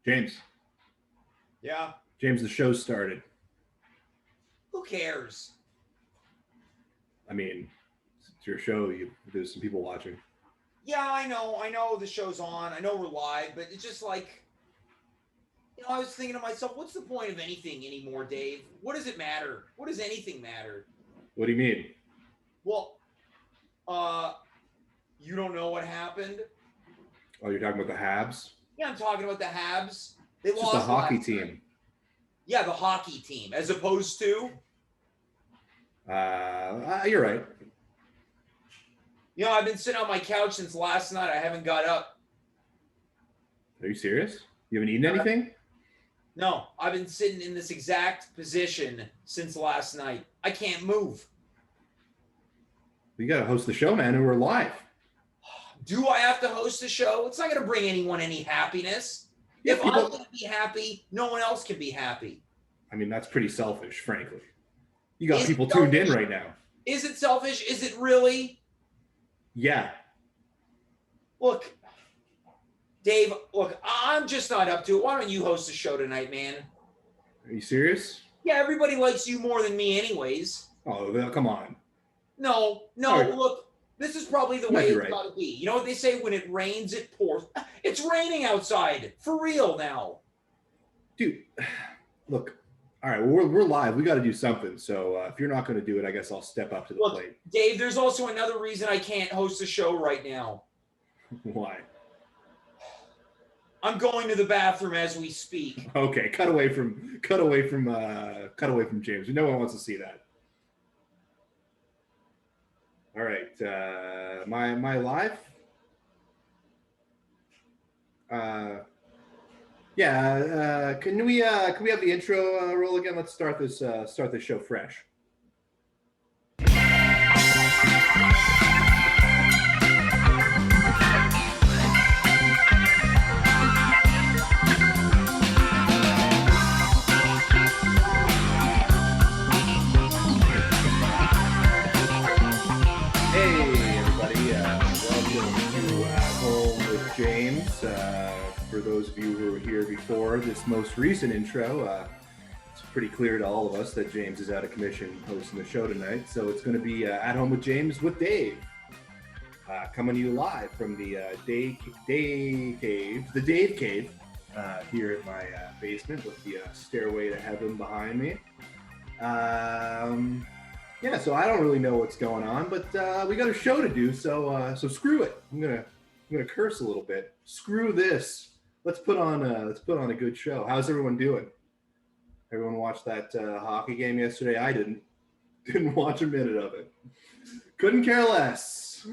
James. Yeah. James, the show started. Who cares? I mean, it's your show. There's some people watching. Yeah, I know the show's on. I know we're live, but it's just like, I was thinking to myself, what's the point of anything anymore, Dave? What does it matter? What does anything matter? What do you mean? Well, you don't know what happened? Oh, you're talking about the Habs? Yeah, I'm talking about the Habs. They It's lost just a hockey last team. night. Yeah, the hockey team, as opposed to? You're right. I've been sitting on my couch since last night. I haven't got up. Are you serious? You haven't eaten anything? No, I've been sitting in this exact position since last night. I can't move. You got to host the show, man, and we're live. Do I have to host the show? It's not going to bring anyone any happiness. Yeah, if I can be happy, no one else can be happy. I mean, that's pretty selfish, frankly. You got people tuned in right now. Is it selfish? Is it really? Yeah. Look, Dave, I'm just not up to it. Why don't you host the show tonight, man? Are you serious? Yeah, everybody likes you more than me anyways. Oh, well, come on. No, right. Look, this is probably the way it's got to be. You know what they say? When it rains, it pours. It's raining outside. For real now. Dude, look. All right, well, we're live. We got to do something. So if you're not going to do it, I guess I'll step up to the plate. Dave, there's also another reason I can't host the show right now. Why? I'm going to the bathroom as we speak. Okay, cut away from James. No one wants to see that. All right, my live. Can we have the intro roll again? Let's start this show fresh. For those of you who were here before this most recent intro, it's pretty clear to all of us that James is out of commission hosting the show tonight. So it's going to be At Home with James with Dave, coming to you live from the Dave Cave, here at my basement with the stairway to heaven behind me. So I don't really know what's going on, but we got a show to do. So screw it. I'm gonna curse a little bit. Screw this. Let's put on a good show. How's everyone doing? Everyone watched that hockey game yesterday? I didn't watch a minute of it. Couldn't care less.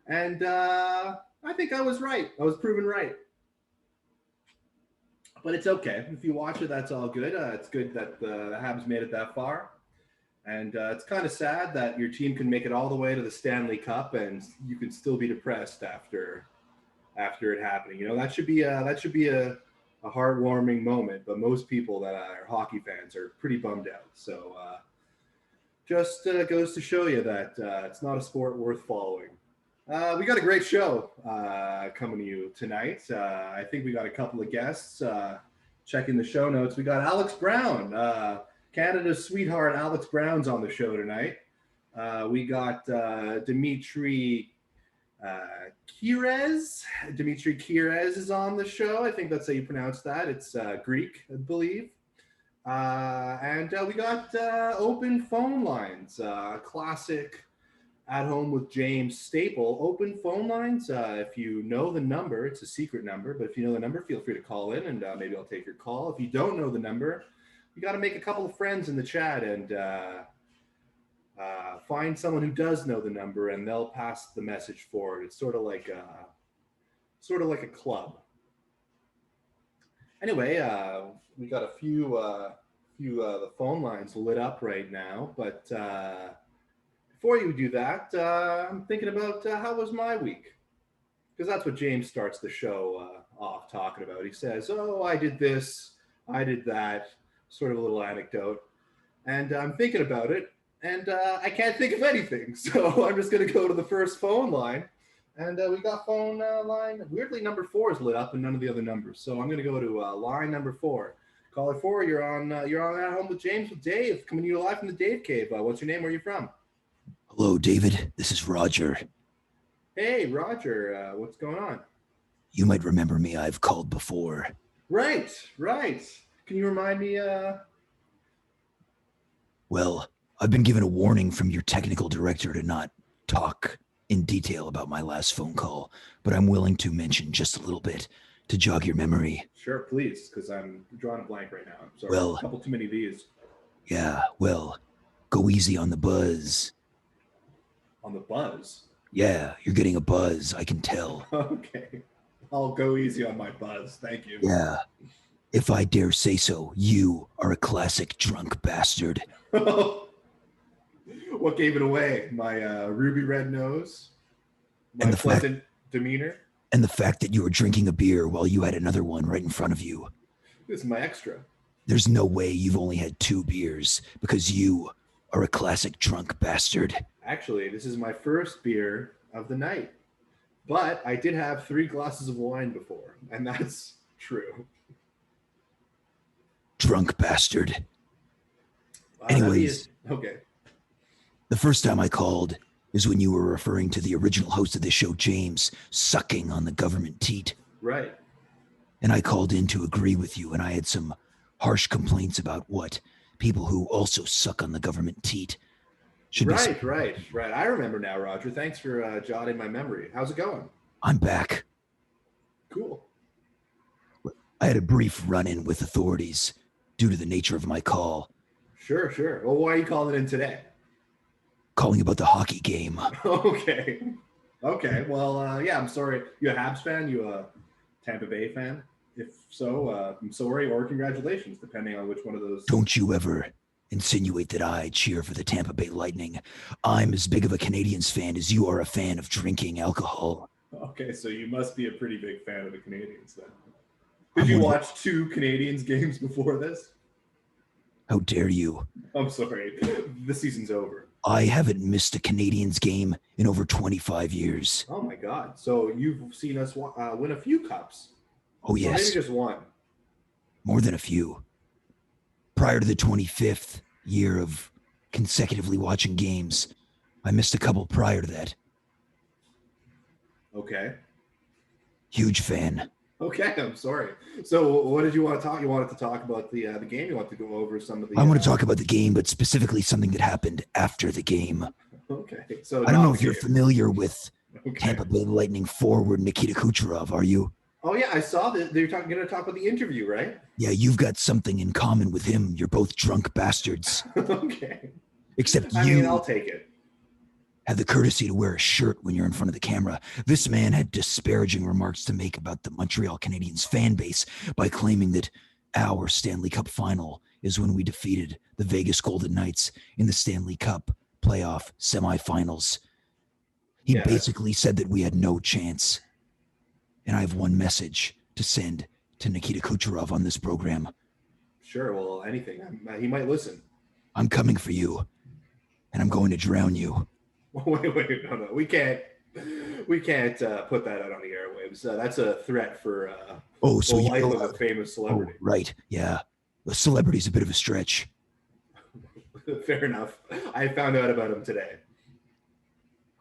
And I think I was right. I was proven right. But it's okay. If you watch it, that's all good. It's good that the Habs made it that far. And it's kind of sad that your team can make it all the way to the Stanley Cup and you can still be depressed after it happening. That should be a heartwarming moment. But most people that are hockey fans are pretty bummed out. So just goes to show you that it's not a sport worth following. We got a great show coming to you tonight. I think we got a couple of guests. Checking the show notes, we got Alex Brown. Canada's sweetheart Alex Brown's on the show tonight. We got Dimitri Kyres. Dimitri Kyres is on the show. I think that's how you pronounce that. It's Greek, I believe. And we got open phone lines. Classic At Home with James staple. Open phone lines. If you know the number, it's a secret number, but if you know the number, feel free to call in and maybe I'll take your call. If you don't know the number, you got to make a couple of friends in the chat and find someone who does know the number, and they'll pass the message forward. It's sort of like a club. Anyway, we got a few the phone lines lit up right now, but before you do that, I'm thinking about how was my week, because that's what James starts the show off talking about. He says, "Oh, I did this, I did that." Sort of a little anecdote, and I'm thinking about it, and I can't think of anything. So I'm just going to go to the first phone line And we got phone line. Weirdly, number 4 is lit up and none of the other numbers. So I'm going to go to line number 4. Caller 4, you're on At Home with James with Dave, coming to you live from the Dave Cave. What's your name? Where are you from? Hello, David. This is Roger. Hey, Roger. What's going on? You might remember me. I've called before. Right. Can you remind me? Well, I've been given a warning from your technical director to not talk in detail about my last phone call, but I'm willing to mention just a little bit to jog your memory. Sure, please, because I'm drawing a blank right now. I'm sorry. Well, a couple too many of these. Yeah, well, go easy on the buzz. On the buzz? Yeah, you're getting a buzz, I can tell. Okay. I'll go easy on my buzz. Thank you. Yeah. If I dare say so, you are a classic drunk bastard. What gave it away? My ruby red nose? My and the pleasant demeanor? And the fact that you were drinking a beer while you had another one right in front of you. This is my extra. There's no way you've only had 2 beers because you are a classic drunk bastard. Actually, this is my first beer of the night. But I did have 3 glasses of wine before, and that's true. Drunk bastard. Anyways, okay. The first time I called is when you were referring to the original host of the show, James, sucking on the government teat. Right. And I called in to agree with you, and I had some harsh complaints about what people who also suck on the government teat should be. Right. I remember now, Roger. Thanks for jotting my memory. How's it going? I'm back. Cool. I had a brief run-in with authorities due to the nature of my call. Sure. Well, why are you calling in today? Calling about the hockey game. Okay. Well, yeah, I'm sorry. You a Habs fan? You a Tampa Bay fan? If so, I'm sorry or congratulations, depending on which one of those. Don't you ever insinuate that I cheer for the Tampa Bay Lightning. I'm as big of a Canadiens fan as you are a fan of drinking alcohol. Okay, so you must be a pretty big fan of the Canadiens then. Did you watch 2 Canadiens games before this? How dare you? I'm sorry. The season's over. I haven't missed a Canadiens game in over 25 years. Oh my God. So you've seen us win a few cups. Oh, yes. Or maybe just one. More than a few. Prior to the 25th year of consecutively watching games, I missed a couple prior to that. Okay. Huge fan. Okay, I'm sorry. So what did you want to talk? You wanted to talk about the game? You want to go over some of the... I want to talk about the game, but specifically something that happened after the game. Okay. So I don't know if you're familiar with Tampa Bay Lightning forward Nikita Kucherov, are you? Oh, yeah, I saw that. They're going to talk about the interview, right? Yeah, you've got something in common with him. You're both drunk bastards. Okay. Except I mean, I'll take it. Have the courtesy to wear a shirt when you're in front of the camera. This man had disparaging remarks to make about the Montreal Canadiens fan base by claiming that our Stanley Cup final is when we defeated the Vegas Golden Knights in the Stanley Cup playoff semifinals. He basically said that we had no chance. And I have one message to send to Nikita Kucherov on this program. Sure, well, anything. He might listen. I'm coming for you, and I'm going to drown you. Wait, no. We can't put that out on the airwaves. That's a threat for the life of a famous celebrity. Oh, right, yeah. A celebrity's a bit of a stretch. Fair enough. I found out about him today.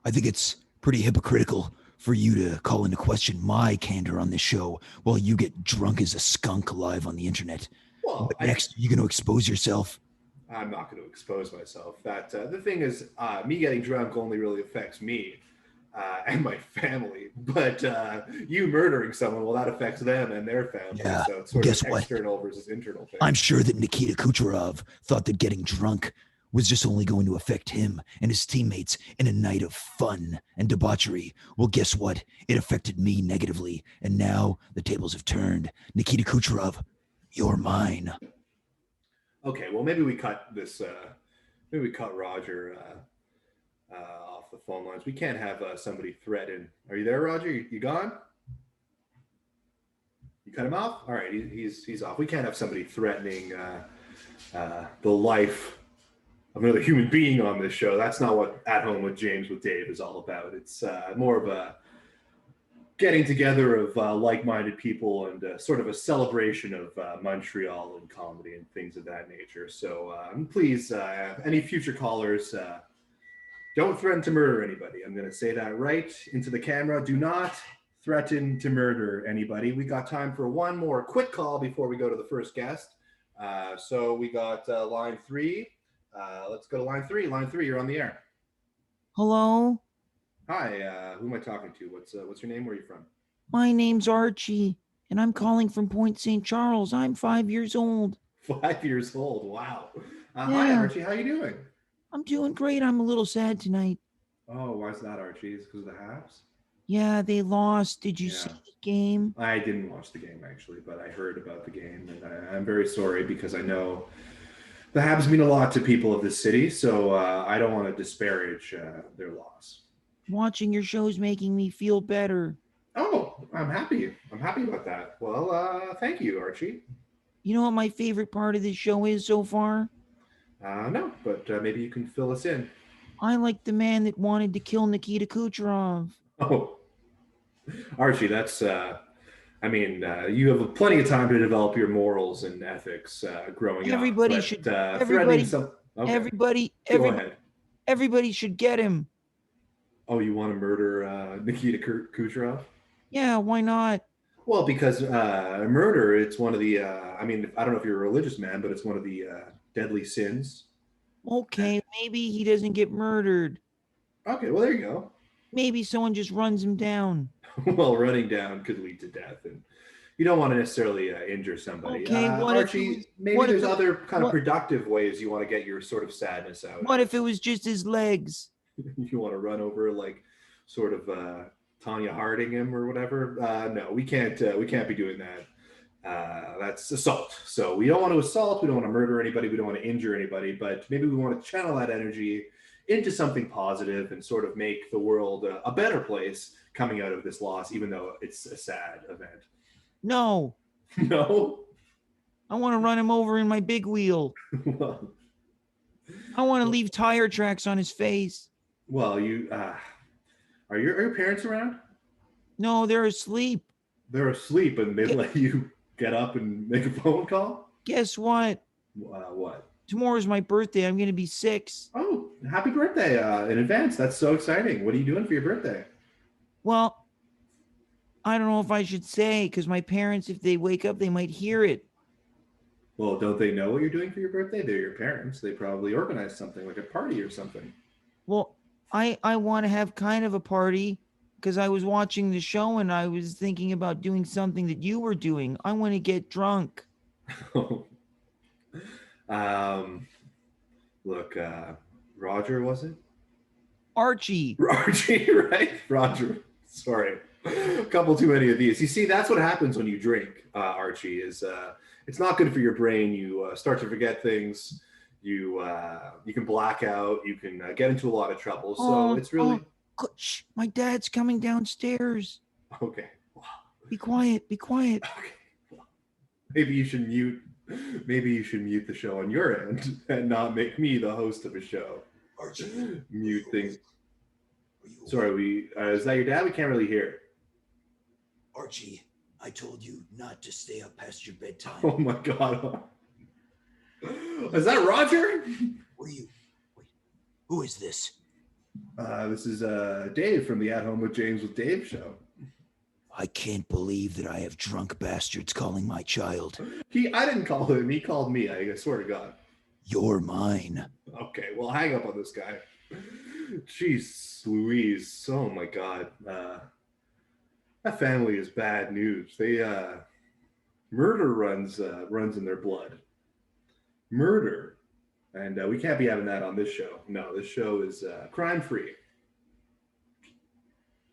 I think it's pretty hypocritical for you to call into question my candor on this show while you get drunk as a skunk live on the internet. Well, next, you going to expose yourself? I'm not going to expose myself. That the thing is, me getting drunk only really affects me and my family. But you murdering someone, well, that affects them and their family. Yeah. So it's sort of external versus internal thing. I'm sure that Nikita Kucherov thought that getting drunk was just only going to affect him and his teammates in a night of fun and debauchery. Well, guess what? It affected me negatively. And now the tables have turned. Nikita Kucherov, you're mine. Okay, well, maybe we cut this. Maybe we cut Roger off the phone lines. We can't have somebody threaten. Are you there, Roger? You gone? You cut him off? All right, he's off. We can't have somebody threatening the life of another human being on this show. That's not what At Home with James with Dave is all about. It's more of a getting together of like-minded people and sort of a celebration of Montreal and comedy and things of that nature. So please, any future callers, don't threaten to murder anybody. I'm going to say that right into the camera. Do not threaten to murder anybody. We got time for one more quick call before we go to the first guest. So we got line 3. Let's go to line 3. Line 3, you're on the air. Hello? Hi, who am I talking to? What's your name? Where are you from? My name's Archie, and I'm calling from Point St. Charles. I'm 5 years old. 5 years old. Wow. Yeah. Hi, Archie. How you doing? I'm doing great. I'm a little sad tonight. Oh, why is that, Archie? Is it because of the Habs? Yeah, they lost. Did you see the game? I didn't watch the game, actually, but I heard about the game, and I'm very sorry because I know the Habs mean a lot to people of this city, so I don't want to disparage their loss. Watching your show's making me feel better. Oh, I'm happy. I'm happy about that. Well, thank you, Archie. You know what my favorite part of this show is so far? No, but maybe you can fill us in. I like the man that wanted to kill Nikita Kucherov. Oh, Archie, that's, you have plenty of time to develop your morals and ethics growing Everybody up. should, Everybody should get him. Oh, you want to murder Nikita Kucherov? Yeah, why not? Well, because murder, it's one of the, I don't know if you're a religious man, but it's one of the deadly sins. Okay, maybe he doesn't get murdered. Okay, well, there you go. Maybe someone just runs him down. Well, running down could lead to death, and you don't want to necessarily injure somebody. Okay, Archie, maybe there's other kind of productive ways you want to get your sort of sadness out. What if it was just his legs? You want to run over like sort of Tanya Harding him or whatever? No, we can't be doing that. That's assault. So we don't want to assault. We don't want to murder anybody. We don't want to injure anybody. But maybe we want to channel that energy into something positive and sort of make the world a better place coming out of this loss, even though it's a sad event. No. No? I want to run him over in my big wheel. Well, I want to leave tire tracks on his face. Well, you are your parents around? No, they're asleep. They're asleep, and they let you get up and make a phone call? Guess what? What? Tomorrow's my birthday. I'm going to be 6. Oh, happy birthday in advance. That's so exciting. What are you doing for your birthday? Well, I don't know if I should say, because my parents, if they wake up, they might hear it. Well, don't they know what you're doing for your birthday? They're your parents. They probably organized something, like a party or something. Well, I want to have kind of a party because I was watching the show and I was thinking about doing something that you were doing. I want to get drunk. Look, Roger, was it? Archie, right? Roger. Sorry. A couple too many of these. You see, that's what happens when you drink, Archie, is it's not good for your brain. You start to forget things. You can black out. You can get into a lot of trouble. So it's really... Shh, my dad's coming downstairs. Okay. Be quiet. Be quiet. Okay. Well, maybe you should mute the show on your end and not make me the host of a show. Archie, Mute things. Sorry, is that your dad? We can't really hear. Archie, I told you not to stay up past your bedtime. Oh my God. Is that Roger? What are you? Wait, who is this? This is Dave from the At Home with James with Dave show. I can't believe that I have drunk bastards calling my child. I didn't call him. He called me. I swear to God. You're mine. Okay, well, hang up on this guy. Jeez Louise. Oh my God. That family is bad news. They murder runs in their blood. Murder. And we can't be having that on this show. No, this show is crime-free.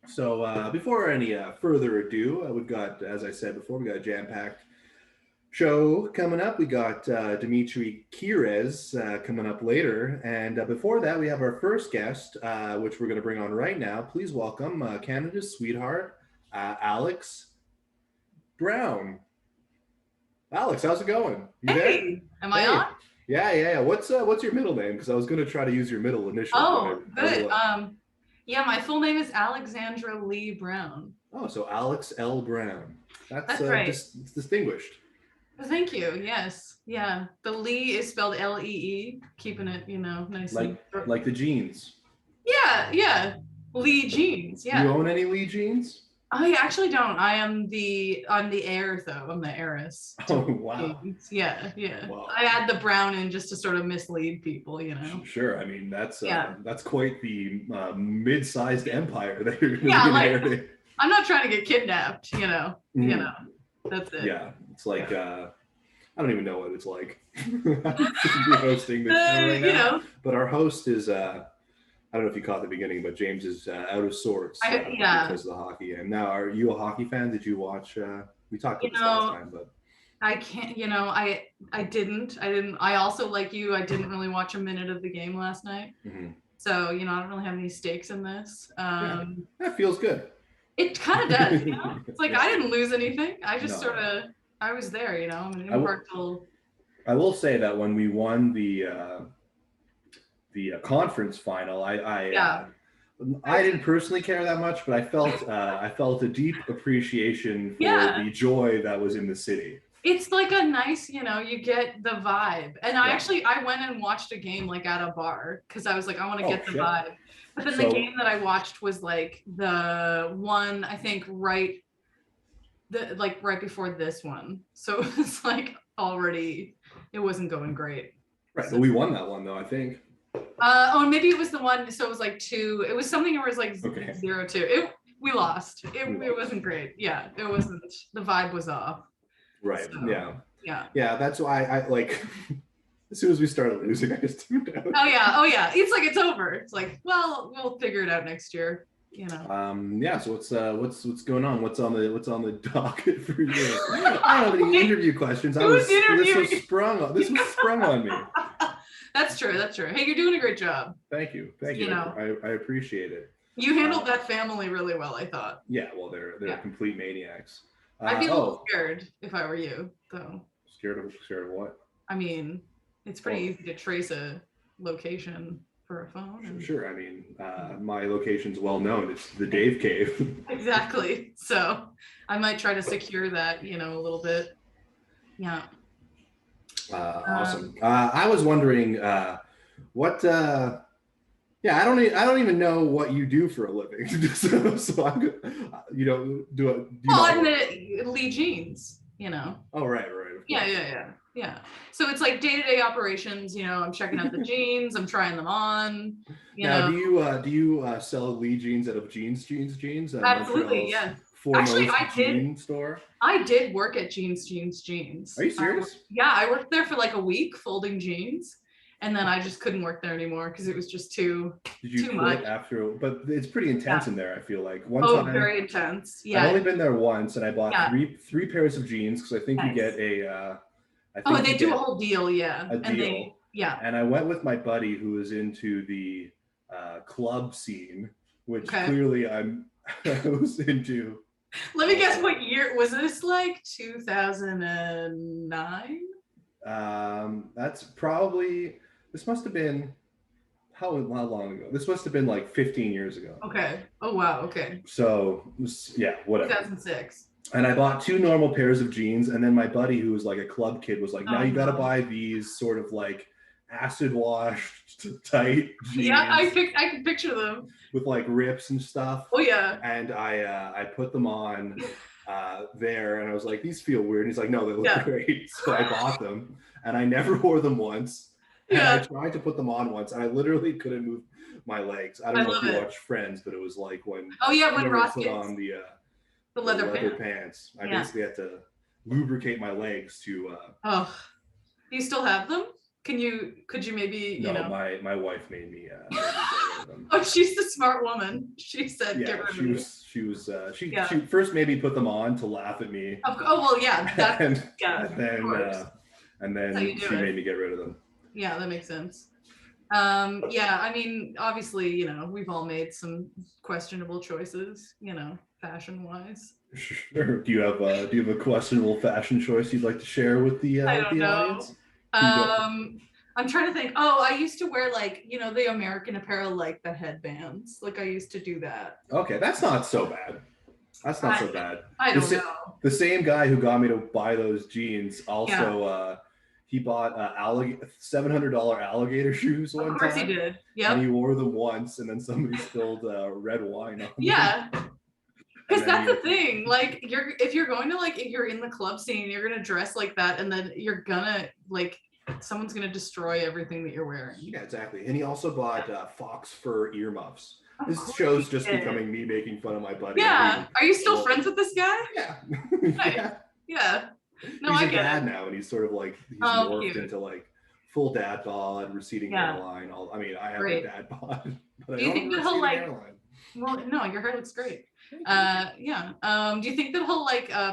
So before any further ado, we've got, as I said before, we got a jam-packed show coming up. We got Dimitri Kyres coming up later. And before that, we have our first guest, which we're going to bring on right now. Please welcome Canada's sweetheart, Alex Brown. Alex, how's it going? You hey, there? Am I on? Yeah. What's your middle name? Because I was going to try to use your middle initial. Oh, good. Yeah, my full name is Alexandra Lee Brown. Oh, so Alex L. Brown. That's right. Distinguished. Thank you. Yes. Yeah. The Lee is spelled Lee, keeping it, nice. Like the jeans. Yeah. Yeah. Lee jeans. Yeah. Do you own any Lee jeans? I actually don't. I'm the heir though. I'm the heiress. Oh wow. Jeans. Yeah. Yeah. Wow. I add the brown in just to sort of mislead people, Sure. I mean, that's quite the mid-sized empire that you're inheriting. I'm not trying to get kidnapped, That's it. Yeah. It's like I don't even know what it's like hosting this show right now. But our host is I don't know if you caught the beginning, but James is out of sorts because of the hockey. And now, are you a hockey fan? Did you watch? We talked about this last time, but I can't. I didn't. I also, like you, I didn't really watch a minute of the game last night. Mm-hmm. So I don't really have any stakes in this. That feels good. It kind of does. It's like I didn't lose anything. I just I was there. I'm an impartial. I will say that when we won the conference final, I didn't personally care that much, but I felt a deep appreciation for the joy that was in the city. It's like a nice, you get the vibe. And I went and watched a game like at a bar because I was like, I want to get the vibe. But then the game that I watched was like the one, I think right before this one. So it was like already, it wasn't going great. Right, but we won that one though, I think. Maybe it was the one. So it was like 2. It was something where it was like 0-2. We lost. It wasn't great. Yeah, it wasn't. The vibe was off. Right. So, yeah. That's why I like. As soon as we started losing, I just tuned out. Oh yeah. It's like it's over. It's like, well, we'll figure it out next year. So what's going on? What's on the docket for you? I don't have any interview questions. This was sprung on me. That's true. Hey, you're doing a great job. Thank you. I appreciate it. You handled that family really well, I thought. Yeah, well, they're complete maniacs. I'd be a little scared if I were you, though. Scared of what? I mean, it's pretty easy to trace a location for a phone. Sure. I mean, my location's well known. It's the Dave Cave. Exactly. So I might try to secure that, a little bit. Yeah. Awesome. I was wondering what. I don't even know what you do for a living. so I'm good. I'm the Lee Jeans. Oh right. Yeah. So it's like day-to-day operations. I'm checking out the jeans. I'm trying them on. Now, do you sell Lee jeans out of Jeans? Absolutely. Yeah. Actually, store. I did work at Jeans. Are you serious? I worked there for like a week folding jeans, and then I just couldn't work there anymore because it was just too much. After? But it's pretty intense in there. I feel like very intense. Yeah. I've only been there once, and I bought three pairs of jeans because I think you get a. They do a whole deal, yeah. And I went with my buddy who was into the club scene, which clearly I was into. Let me guess, what year was this? Like 2009? That's probably. This must have been. How long ago? This must have been like 15 years ago. Okay. Oh wow. Okay. So whatever. 2006. And I bought 2 normal pairs of jeans, and then my buddy, who was like a club kid, was like, "Now you got to buy these sort of like acid washed tight jeans." Yeah, I can picture them with like rips and stuff. Oh yeah. And I put them on there, and I was like, "These feel weird." And he's like, "No, they look great." So I bought them, and I never wore them once. And I tried to put them on once, and I literally couldn't move my legs. I don't know if you watched Friends, but it was like when Ross put on the leather pants. I basically had to lubricate my legs to. Do you still have them? Could you maybe No, my wife made me. Them. Oh, she's the smart woman. She said, "Get rid of them." She first made me put them on to laugh at me. And then she made me get rid of them. Yeah, that makes sense. I mean, obviously, we've all made some questionable choices, fashion-wise. Sure. Do you have a questionable fashion choice you'd like to share with the audience? I'm trying to think. I used to wear the American Apparel, like the headbands. Like I used to do that. Okay, that's not so bad. That's not so bad. I don't know. The same guy who got me to buy those jeans also he bought $700 alligator shoes one time. Of course he did. Yeah. And he wore them once, and then somebody spilled red wine on them. Yeah. Because that's the thing. Like, if you're in the club scene, you're gonna dress like that, and then you're gonna someone's gonna destroy everything that you're wearing. Yeah, exactly. And he also bought fox fur earmuffs. This show's just becoming me making fun of my buddy. Yeah. Are you still friends with this guy? Yeah. Yeah. No, he's I a get dad it. now, and he's sort of like morphed cute. into like full dad bod, receding hairline. I have a dad bod, but Do you think that he'll hairline. Well, no, your hair looks great. Do you think that he'll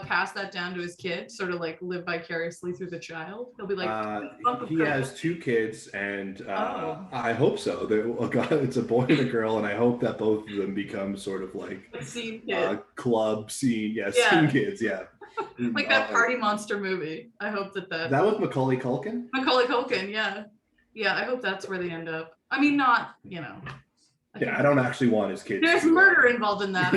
pass that down to his kid, sort of like live vicariously through the child? He'll be like, he has 2 kids, and I hope so. It's a boy and a girl, and I hope that both of them become sort of like scene kid. Club scene, scene kids, like that Party Monster movie. I hope that was Macaulay Culkin. Macaulay Culkin, yeah. I hope that's where they end up. I mean, not I don't actually want his kids. There's murder involved in that.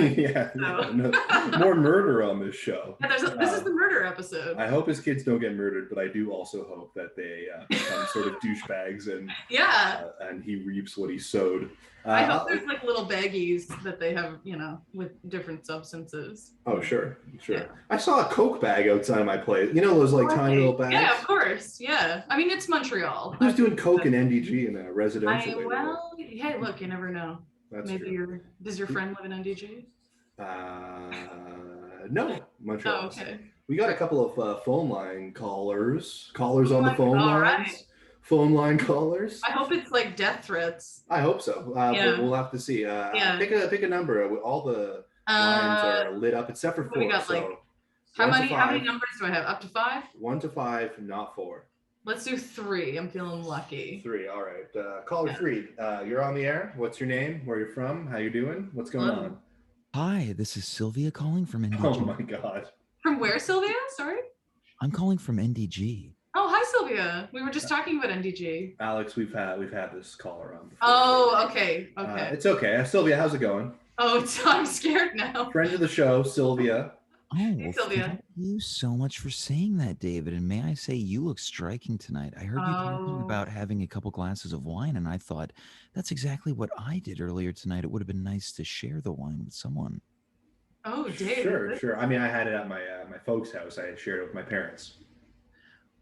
More murder on this show. Yeah, this is the murder episode. I hope his kids don't get murdered, but I do also hope that they become sort of douchebags and he reaps what he sowed. I hope there's like little baggies that they have, with different substances. Oh, sure. Yeah. I saw a Coke bag outside my place. You know those tiny little bags? Yeah, of course. Yeah. I mean, it's Montreal. Who's doing Coke and NDG in a residential area? Hey, look, you never know. That's maybe true. Does your friend live in NDG? No, Montreal. Oh, okay. We got a couple of phone line callers on the phone lines. Right. Phone line callers. I hope it's like death threats. I hope so. But we'll have to see. Pick a number. All the lines are lit up except for 4. We got how many numbers do I have? Up to 5? 1 to 5, not 4. Let's do 3. I'm feeling lucky. 3. All right. Caller 3. You're on the air. What's your name? Where you're from? How you doing? What's going on? Hi, this is Sylvia calling from NDG. Oh my God. From where, Sylvia? Sorry. I'm calling from NDG. Oh, hi, Sylvia. We were just talking about NDG. Alex, we've had this caller on before. Oh, okay. It's okay. Sylvia, how's it going? Oh, I'm scared now. Friend of the show, Sylvia. Oh, hey, Sylvia. Thank you so much for saying that, David. And may I say, you look striking tonight. I heard you talking about having a couple glasses of wine, and I thought that's exactly what I did earlier tonight. It would have been nice to share the wine with someone. Oh, Dave. Sure. I mean, I had it at my folks' house. I shared it with my parents.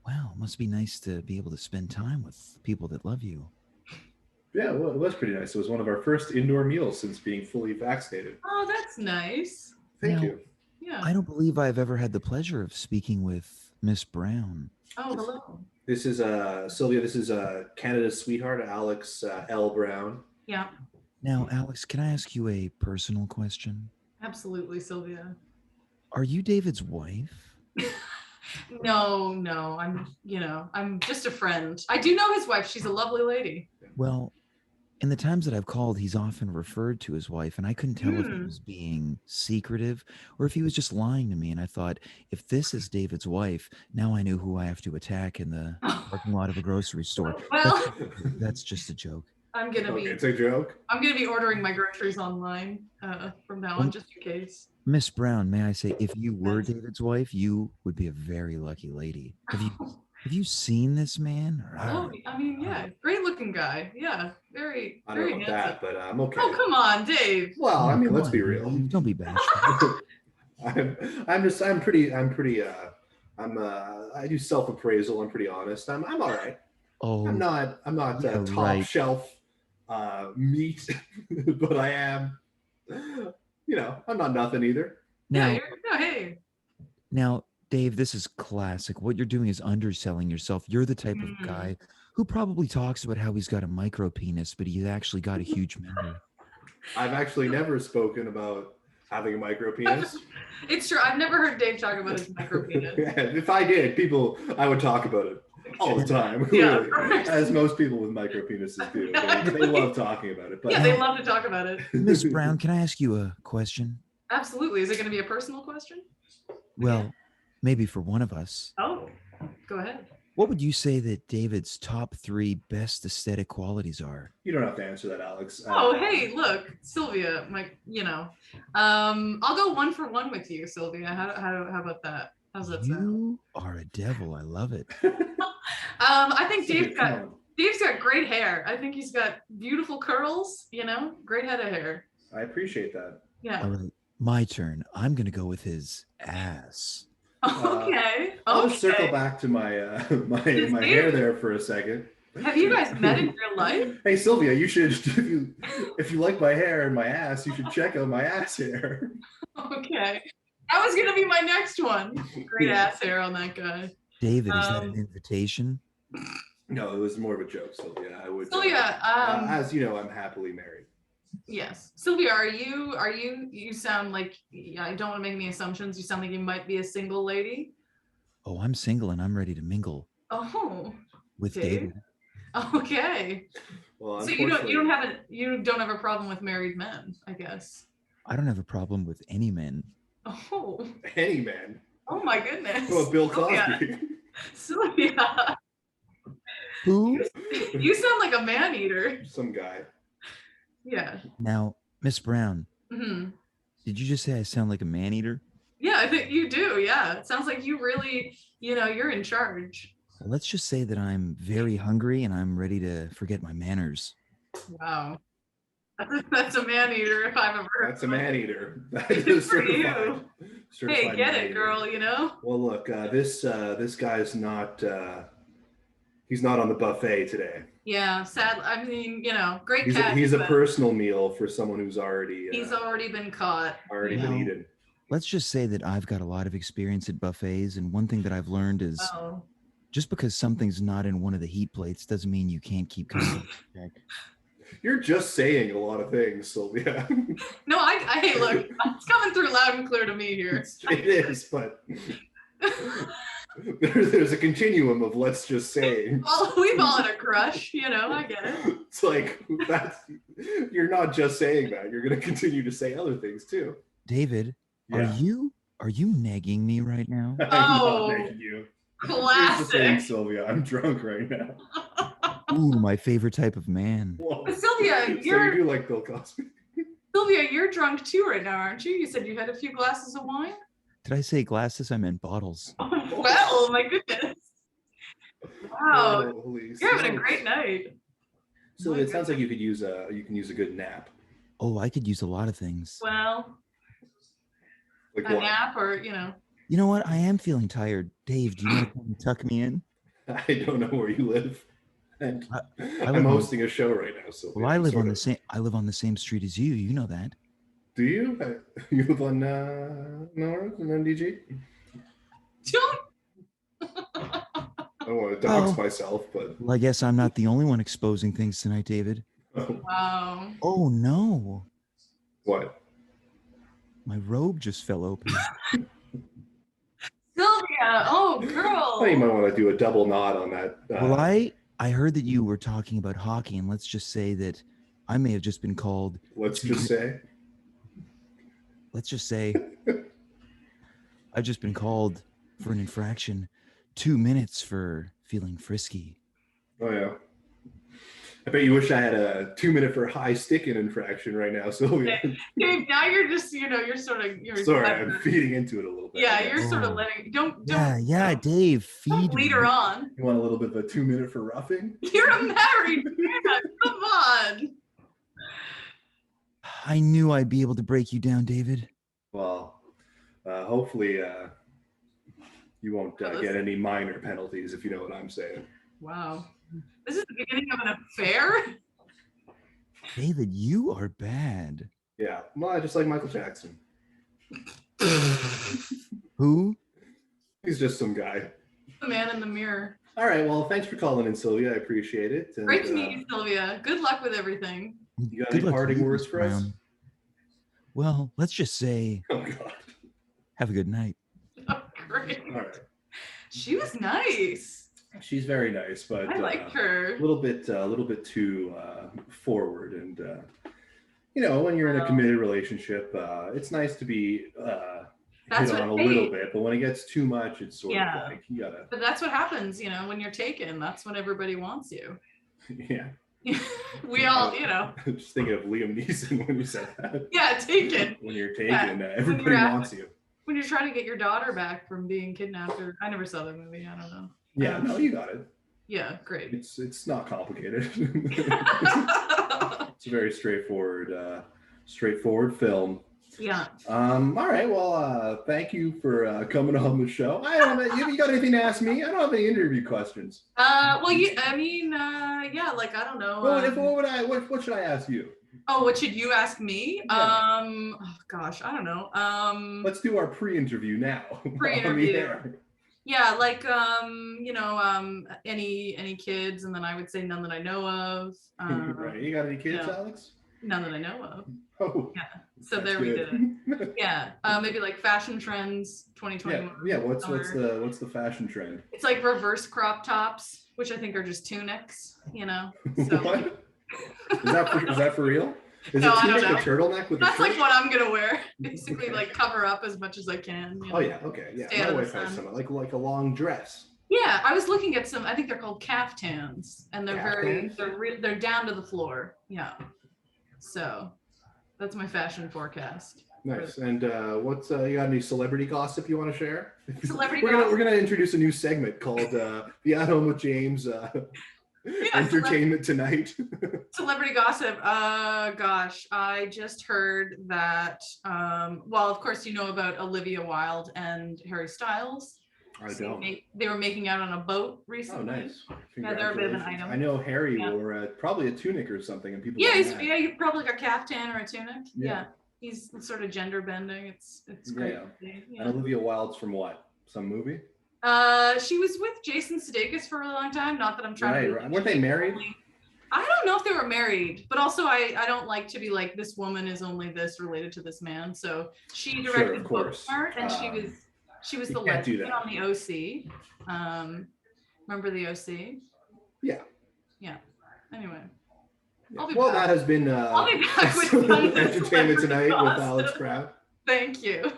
Wow, it must be nice to be able to spend time with people that love you. Yeah, well, it was pretty nice. It was one of our first indoor meals since being fully vaccinated. Oh, that's nice. Thank you. Yeah. I don't believe I've ever had the pleasure of speaking with Miss Brown. Oh, hello. This is Sylvia. This is Canada's sweetheart, Alex L. Brown. Yeah. Now, Alex, can I ask you a personal question? Absolutely, Sylvia. Are you David's wife? No, I'm just a friend. I do know his wife. She's a lovely lady. Well, in the times that I've called, he's often referred to his wife, and I couldn't tell if he was being secretive or if he was just lying to me. And I thought, if this is David's wife, now I know who I have to attack in the parking lot of a grocery store. Well, that's just a joke. It's a joke. I'm gonna be ordering my groceries online from now on, just in case. Miss Brown, may I say, if you were David's wife, you would be a very lucky lady. Have you seen this man? Oh, I mean, yeah, great looking guy. Yeah, very, I don't very know handsome. that, but I'm okay. Oh, come on, Dave. Well, I mean, let's be real. Don't be bashful. I do self-appraisal. I'm pretty honest. I'm all right. Oh, I'm not top shelf meat, but I am. I'm not nothing either. Hey. Now, Dave, this is classic. What you're doing is underselling yourself. You're the type of guy who probably talks about how he's got a micro penis, but he's actually got a huge member. I've actually never spoken about having a micro penis. It's true. I've never heard Dave talk about his micro penis. If I did, I would talk about it all the time. Yeah, really, as most people with micro penises do. They love talking about it. But yeah, they love to talk about it. Miss Brown, can I ask you a question? Absolutely. Is it going to be a personal question? Well, maybe for one of us. Oh, go ahead. What would you say that David's top 3 best aesthetic qualities are? You don't have to answer that, Alex. Oh, hey, look, Sylvia, I'll go 1 for 1 with you, Sylvia. How about that? How's that sound? You are a devil. I love it. I think Sylvia, Dave's got great hair. I think he's got beautiful curls, great head of hair. I appreciate that. Yeah. All right, my turn. I'm going to go with his ass. Okay. I'll just circle back to my my hair there for a second. Have you guys met in real life? Hey Sylvia, you should if you like my hair and my ass, you should check out my ass hair. Okay. That was gonna be my next one. Great ass hair on that guy. David, is that an invitation? No, it was more of a joke, Sylvia. I would. Sylvia, as you know, I'm happily married. Yes. Sylvia, you sound like, I don't want to make any assumptions. You sound like you might be a single lady. Oh, I'm single and I'm ready to mingle. Oh. With Dave? David. Okay. Well, so you don't have a problem with married men, I guess. I don't have a problem with any men. Oh. Any man. Oh my goodness. Oh, Bill Cosby. Sylvia. Who? You sound like a man eater. Some guy. Yeah. Now, Miss Brown, Mm-hmm. did you just say I sound like a man eater? Yeah, I think you do. Yeah. It sounds like you really, you're in charge. Well, let's just say that I'm very hungry and I'm ready to forget my manners. Wow. That's a man eater if I've ever heard. That's a man eater. That Good is for certified. you. Hey, Certified get man it, eater. girl, Well, look, this guy's not. He's not on the buffet today. Yeah, sad. I mean, great He's catch. a but personal meal for someone who's already. He's already been caught. Already Well, been eaten. Let's just say that I've got a lot of experience at buffets, and one thing that I've learned is Oh. just because something's not in one of the heat plates doesn't mean you can't keep coming back. You're just saying a lot of things, Sylvia. No, hey, look, it's coming through loud and clear to me here. It is, but there's a continuum of let's just say. Well, we call it a crush, I get it. It's like you're not just saying that. You're going to continue to say other things too. David, Yeah. are you nagging me right now? I'm Oh, not making you. Here's the Classic. thing, Sylvia. I'm drunk right now. Ooh, my favorite type of man. Whoa. But Sylvia, So you you're do like Bill Cosby. drunk too right now, aren't you? You said you had a few glasses of wine. Did I say glasses? I meant bottles. Well, my goodness. Wow, Holy you're having a smokes. great night. So My it sounds like you can use a good nap. Oh, I could use a lot of things. Well, Like a what? nap or, You know what? I am feeling tired. Dave, do you want to come and tuck me in? I don't know where you live. And live I'm on- hosting a show right now. So Well, I live on the same street as you. You know that. Do you? You live on North and MDG? don't. I don't want to dox myself, but Well, I guess I'm not the only one exposing things tonight, David. Wow. Oh no, what? my robe just fell open. Sylvia, oh, girl. Oh, you might want to do a double knot on that. Well, I heard that you were talking about hockey, and let's just say that I may have just been called. Let's just say. Let's just say I've just been called for an infraction. 2 minutes for feeling frisky. Oh yeah. I bet you wish I had a 2-minute for high sticking infraction right now, Sylvia. Dave, now you're just, you're Sorry, I'm feeding into it a little bit. Yeah, I guess. you're sort of Oh. letting, don't Yeah, Dave, feed lead me. her on. You want a little bit of a 2-minute for roughing? You're a married man. Come on. I knew I'd be able to break you down, David. Well, hopefully you won't get any minor penalties, if you know what I'm saying. Wow. This is the beginning of an affair? David, you are bad. Yeah, well, just like Michael Jackson. Who? He's just some guy. The man in the mirror. All right, well, thanks for calling in, Sylvia. I appreciate it. And, Great to meet you, Sylvia. Good luck with everything. You got Good any luck to parting you, words Mr. for us? Brown. Well, let's just say, Oh, God. have a good night. Oh, great. All right. She was nice. She's very nice, but I liked her. a little bit too forward. And when you're in a committed relationship, it's nice to be That's hit what on a little bit, but when it gets too much, it's sort of like you gotta. But that's what happens, when you're taken. That's when everybody wants you. Yeah. We all, Just thinking of Liam Neeson when you said that. Yeah, taken. When you're taken, everybody wants you. When you're trying to get your daughter back from being kidnapped, or I never saw the movie. I don't know. Yeah, no, you got it. Yeah, great. It's not complicated. It's a very straightforward film. Yeah. All right. Well, thank you for coming on the show. I don't know. You got anything to ask me? I don't have any interview questions. Well, I don't know. What should I ask you? Oh, what should you ask me? Yeah. Oh gosh, I don't know. Let's do our pre-interview now. Pre-interview. Yeah, like any kids, and then I would say none that I know of. Right. You got any kids, Alex? None that I know of. Oh. Yeah. So there we did it. Yeah. Maybe like fashion trends 2021. Yeah. What's the fashion trend? It's like reverse crop tops, which I think are just tunics. So. What? Is that for real? Is no, a tunic a turtleneck with That's a shirt? like what I'm gonna wear. Basically, like cover up as much as I can. Oh yeah, okay, yeah. My wife has some like a long dress. Yeah, I was looking at some. I think they're called caftans, and they're Caftans? they're down to the floor. Yeah. So that's my fashion forecast. Nice. And what's you got any celebrity gossip you want to share? Celebrity We're gonna introduce a new segment called the At Home with James Entertainment Tonight. Celebrity gossip. Gosh, I just heard that. Well, of course, you know about Olivia Wilde and Harry Styles. I don't. They were making out on a boat recently. Oh, nice. Yeah, they're a bit of an item. I know Harry wore probably a tunic or something, and people. Yeah, he probably like a caftan or a tunic. Yeah. He's sort of gender bending. It's great. Yeah. And Olivia Wilde's from what? Some movie? She was with Jason Sudeikis for a really long time. Not that I'm trying to. Right. Weren't they married? I don't know if they were married, but also I don't like to be like, this woman is only this related to this man. So she directed Booksmart, and she was the lesbian on the OC. Remember the OC? Yeah. Yeah. Anyway. Yeah. That has been I'll be back with Entertainment Tonight with Alex Kraft. Thank you.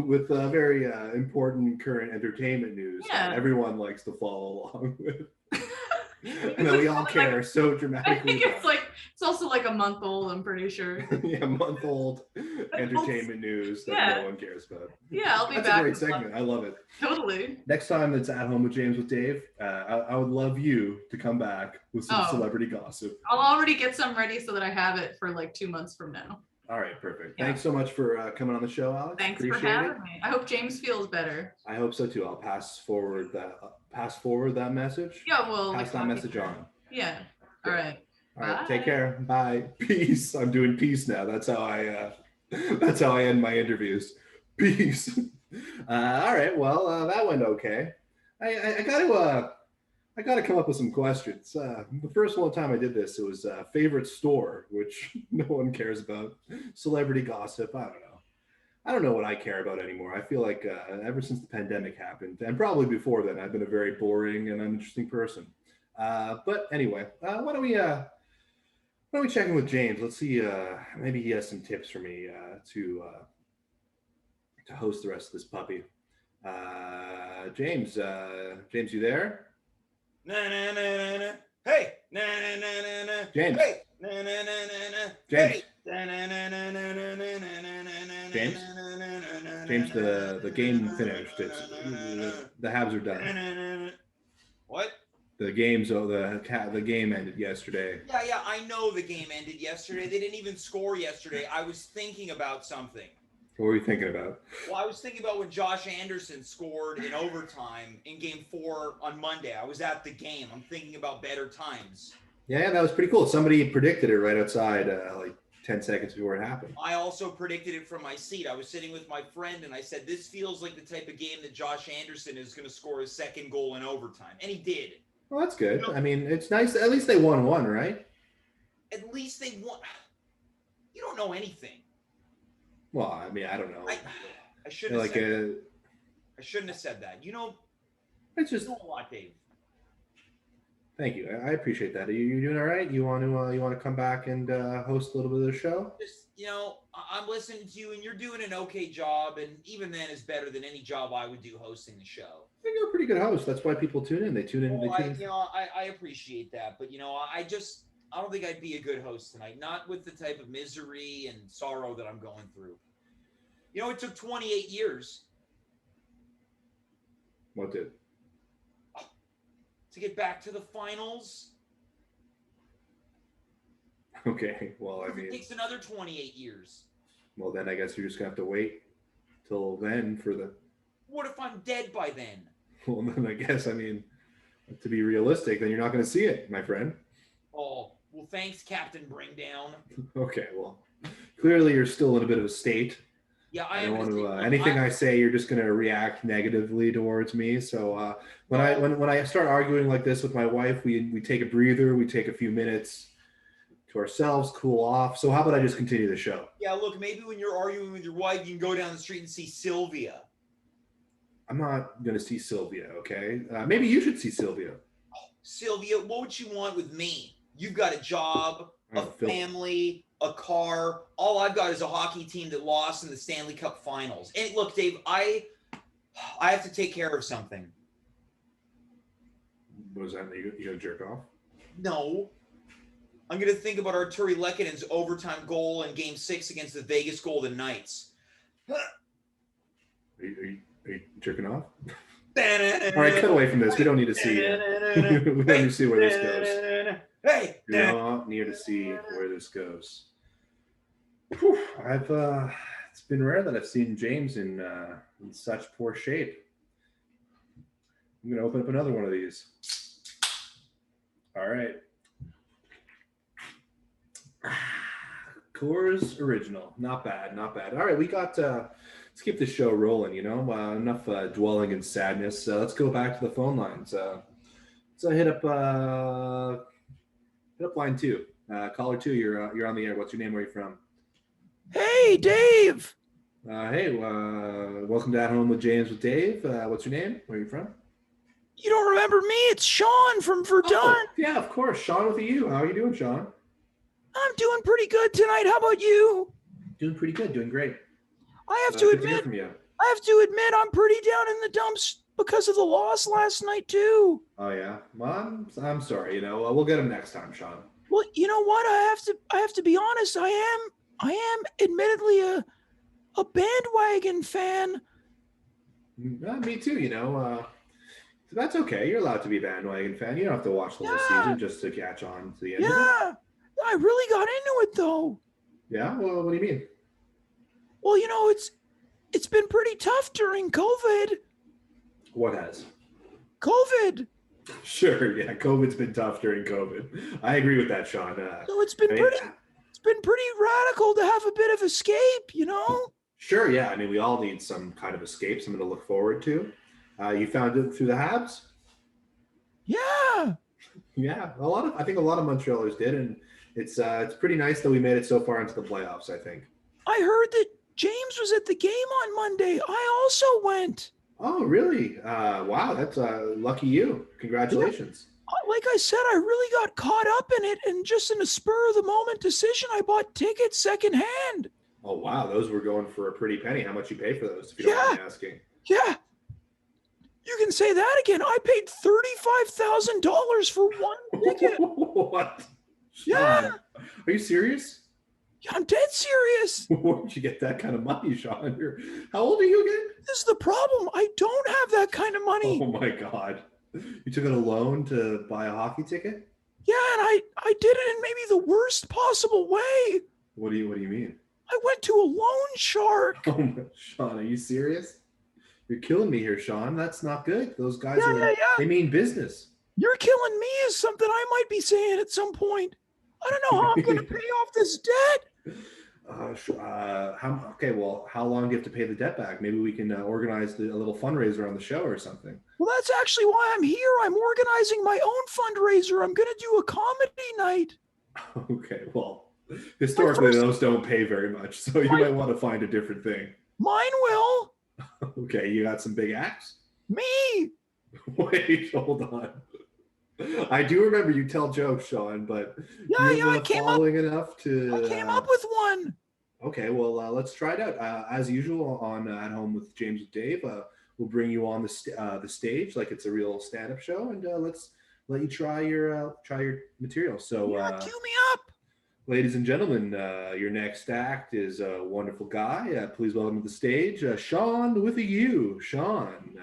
With very important current entertainment news that everyone likes to follow along with. And that we all care so dramatically. I think it's also like a month old, I'm pretty sure. Yeah, month old entertainment news that no one cares about. Yeah, I'll be back. That's a great segment. I love it. Totally. Next time it's At Home with James with Dave, I would love you to come back with some celebrity gossip. I'll already get some ready so that I have it for like 2 months from now. All right, perfect. Yeah. Thanks so much for coming on the show, Alex. Thanks for having me. I hope James feels better. I hope so too. I'll pass forward that message. Yeah, well, pass that message on. Yeah. All right. All right. Take care. Bye. Peace. I'm doing peace now. That's how I end my interviews. Peace. All right. Well, that went okay. I got to come up with some questions. The first time I did this, it was favorite store, which no one cares about. Celebrity gossip. I don't know what I care about anymore. I feel like ever since the pandemic happened, and probably before then, I've been a very boring and uninteresting person. But anyway, why don't we check in with James? Let's see. Maybe he has some tips for me to host the rest of this puppy. James, you there? Hey. James. Hey. James. James. James, the game finished. The Habs are done. What? The game ended yesterday. Yeah, I know the game ended yesterday. They didn't even score yesterday. I was thinking about something. What were you thinking about? Well, I was thinking about when Josh Anderson scored in overtime in Game 4 on Monday. I was at the game. I'm thinking about better times. Yeah, that was pretty cool. Somebody predicted it right outside, like 10 seconds before it happened. I also predicted it from my seat. I was sitting with my friend, and I said, this feels like the type of game that Josh Anderson is going to score his second goal in overtime. And he did. Well, that's good. I mean, it's nice. At least they won one, right? At least they won. You don't know anything. Well, I mean, I don't know. I shouldn't have said that. I shouldn't have said that. You know, it's just you know a lot, Dave. Thank you. I appreciate that. Are you doing all right? You want to come back and host a little bit of the show? Just, I'm listening to you, and you're doing an okay job, and even then is better than any job I would do hosting the show. I think you're a pretty good host. That's why people tune in. They tune in. Well, I appreciate that, but I don't think I'd be a good host tonight. Not with the type of misery and sorrow that I'm going through. It took 28 years. What did? To get back to the finals. Okay, well, I mean, it takes another 28 years. Well, then I guess you're just gonna have to wait till then for the. What if I'm dead by then? Well, then I guess, I mean, to be realistic, then you're not going to see it, my friend. Oh, well, thanks, Captain Bringdown. Okay, well, clearly you're still in a bit of a state. Yeah, I don't want to. Anything I say, you're just going to react negatively towards me. So when I start arguing like this with my wife, we take a breather, we take a few minutes to ourselves, cool off. So how about I just continue the show? Yeah, look, maybe when you're arguing with your wife, you can go down the street and see Sylvia. I'm not going to see Sylvia, okay? Maybe you should see Sylvia. Oh, Sylvia, what would you want with me? You've got a job, a family, a car. All I've got is a hockey team that lost in the Stanley Cup finals. And look, Dave, I have to take care of something. What was that? You going to jerk off? No. I'm going to think about Arturi Lekkonen's overtime goal in Game 6 against the Vegas Golden Knights. Are you jerking off? All right, cut away from this. We don't need to see it. We don't need to see where this goes. Hey! We don't need to see where this goes. Whew, it's been rare that I've seen James in such poor shape. I'm going to open up another one of these. All right. Coors Original. Not bad, not bad. All right, we got... let's keep the show rolling, enough dwelling in sadness. Let's go back to the phone lines. So hit up line 2. Caller 2, you're on the air. What's your name? Where are you from? Hey, Dave. Hey, welcome to At Home with James with Dave. What's your name? Where are you from? You don't remember me? It's Sean from Verdun. Oh, yeah, of course. Sean with you. How are you doing, Sean? I'm doing pretty good tonight. How about you? Doing pretty good. Doing great. I have to admit, I'm pretty down in the dumps because of the loss last night too. Oh yeah, well, I'm sorry. We'll get him next time, Sean. Well, you know what? I have to be honest. I am admittedly a bandwagon fan. Me too. That's okay. You're allowed to be a bandwagon fan. You don't have to watch the whole season just to catch on to the end. Yeah, I really got into it though. Yeah. Well, what do you mean? Well, it's been pretty tough during COVID. What has? COVID. Sure, yeah, COVID's been tough during COVID. I agree with that, Sean. So it's been pretty radical to have a bit of escape, Sure, yeah. I mean, we all need some kind of escape, something to look forward to. You found it through the Habs? Yeah. Yeah, I think a lot of Montrealers did, and it's pretty nice that we made it so far into the playoffs, I think. I heard that James was at the game on Monday. I also went. Oh, really? Wow, that's lucky you. Congratulations. Like I said, I really got caught up in it, and just in a spur of the moment decision, I bought tickets secondhand. Oh, wow, those were going for a pretty penny. How much you pay for those, if you don't mind me asking? Yeah. You can say that again. I paid $35,000 for one ticket. What? Yeah. Are you serious? Yeah, I'm dead serious. Where'd you get that kind of money, Sean? How old are you again? This is the problem. I don't have that kind of money. Oh my God. You took out a loan to buy a hockey ticket? Yeah, and I did it in maybe the worst possible way. What do you mean? I went to a loan shark. Oh my, Sean, are you serious? You're killing me here, Sean. That's not good. Those guys they mean business. You're killing me is something I might be saying at some point. I don't know how I'm going to pay off this debt. How long do you have to pay the debt back? Maybe we can organize a little fundraiser on the show or something. Well, that's actually why I'm here. I'm organizing my own fundraiser. I'm going to do a comedy night. Okay, well, historically, those don't pay very much, so you might want to find a different thing. Mine will. Okay, you got some big acts? Me. Wait, hold on. I do remember you tell jokes, Sean, but Yeah, you have I came following enough to. I came up with one. Okay, well, let's try it out. As usual, on At Home with James and Dave, we'll bring you on the stage like it's a real stand-up show, and let's let you try your material. So, Cue me up. ladies and gentlemen, your next act is a wonderful guy. Please welcome to the stage, Sean with a U. Sean.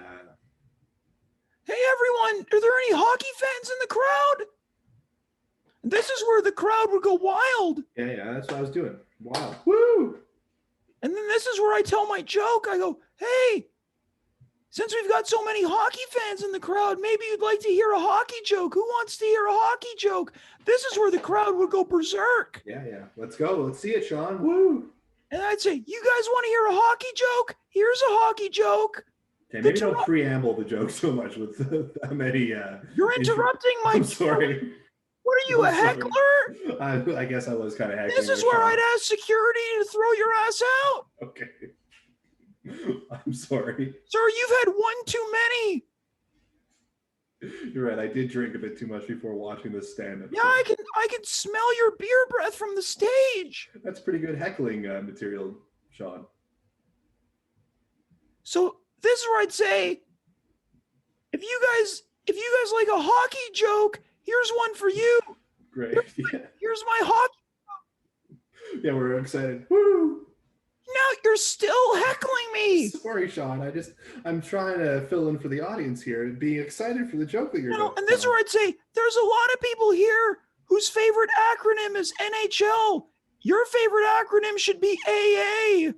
Hey everyone, are there any hockey fans in the crowd? This is where the crowd would go wild. Yeah, that's what I was doing. Wow. Woo! And then this is where I tell my joke. I go, hey, since we've got so many hockey fans in the crowd, maybe you'd like to hear a hockey joke. Who wants to hear a hockey joke? This is where the crowd would go berserk. Yeah. Let's go. Let's see it, Sean. Woo! And I'd say, you guys want to hear a hockey joke? Here's a hockey joke. Okay, maybe don't preamble the joke so much with that many. You're interrupting my. I'm sorry. What are you, a heckler? I guess I was kind of heckling. This is where I'd ask security to throw your ass out. Okay. I'm sorry. Sir, you've had one too many. You're right. I did drink a bit too much before watching this stand-up. Yeah, I can smell your beer breath from the stage. That's pretty good heckling material, Sean. So this is where I'd say, if you guys like a hockey joke, here's one for you. Great. Here's my hockey. Yeah, we're excited. Woo! Now you're still heckling me. Sorry, Sean. I'm trying to fill in for the audience here and being excited for the joke that you're doing. And this is where I'd say, there's a lot of people here whose favorite acronym is NHL. Your favorite acronym should be AA.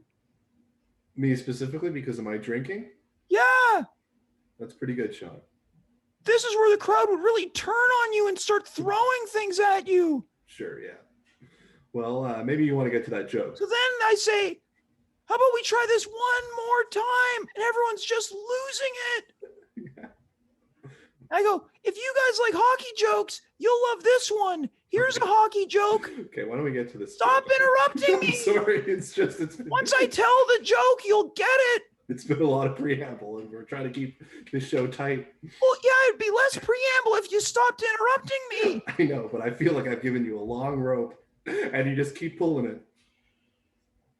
Me specifically because of my drinking? Yeah. That's pretty good, Sean. This is where the crowd would really turn on you and start throwing things at you. Sure, yeah. Well, maybe you want to get to that joke. So then I say, how about we try this one more time? And everyone's just losing it. Yeah. I go, if you guys like hockey jokes, you'll love this one. Here's a hockey joke. Okay, why don't we get to this? Stop interrupting me. Sorry, it's once I tell the joke, you'll get it. It's been a lot of preamble, and we're trying to keep this show tight. Well, yeah, it'd be less preamble if you stopped interrupting me. I know, but I feel like I've given you a long rope, and you just keep pulling it.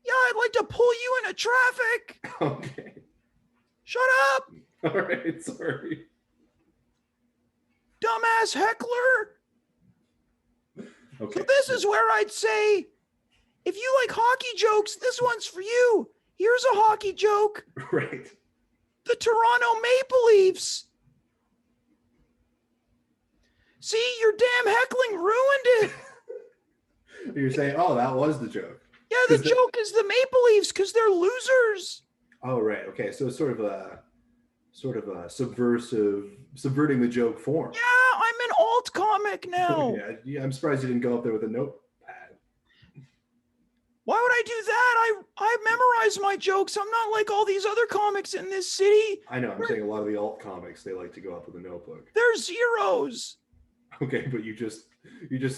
Yeah, I'd like to pull you into traffic. Okay. Shut up. All right, sorry. Dumbass heckler. Okay. So this is where I'd say, if you like hockey jokes, this one's for you. Here's a hockey joke. Right. The Toronto Maple Leafs. See, your damn heckling ruined it. You're saying, oh, that was the joke. Yeah, the joke is the Maple Leafs because they're losers. Oh, right. Okay, so it's sort of a subverting the joke form. Yeah, I'm an alt comic now. Yeah, I'm surprised you didn't go up there with a notepad. Why would I do that? I memorize my jokes. I'm not like all these other comics in this city. I know. I'm saying a lot of the alt comics, they like to go up with a notebook. They're zeros. Okay, but you just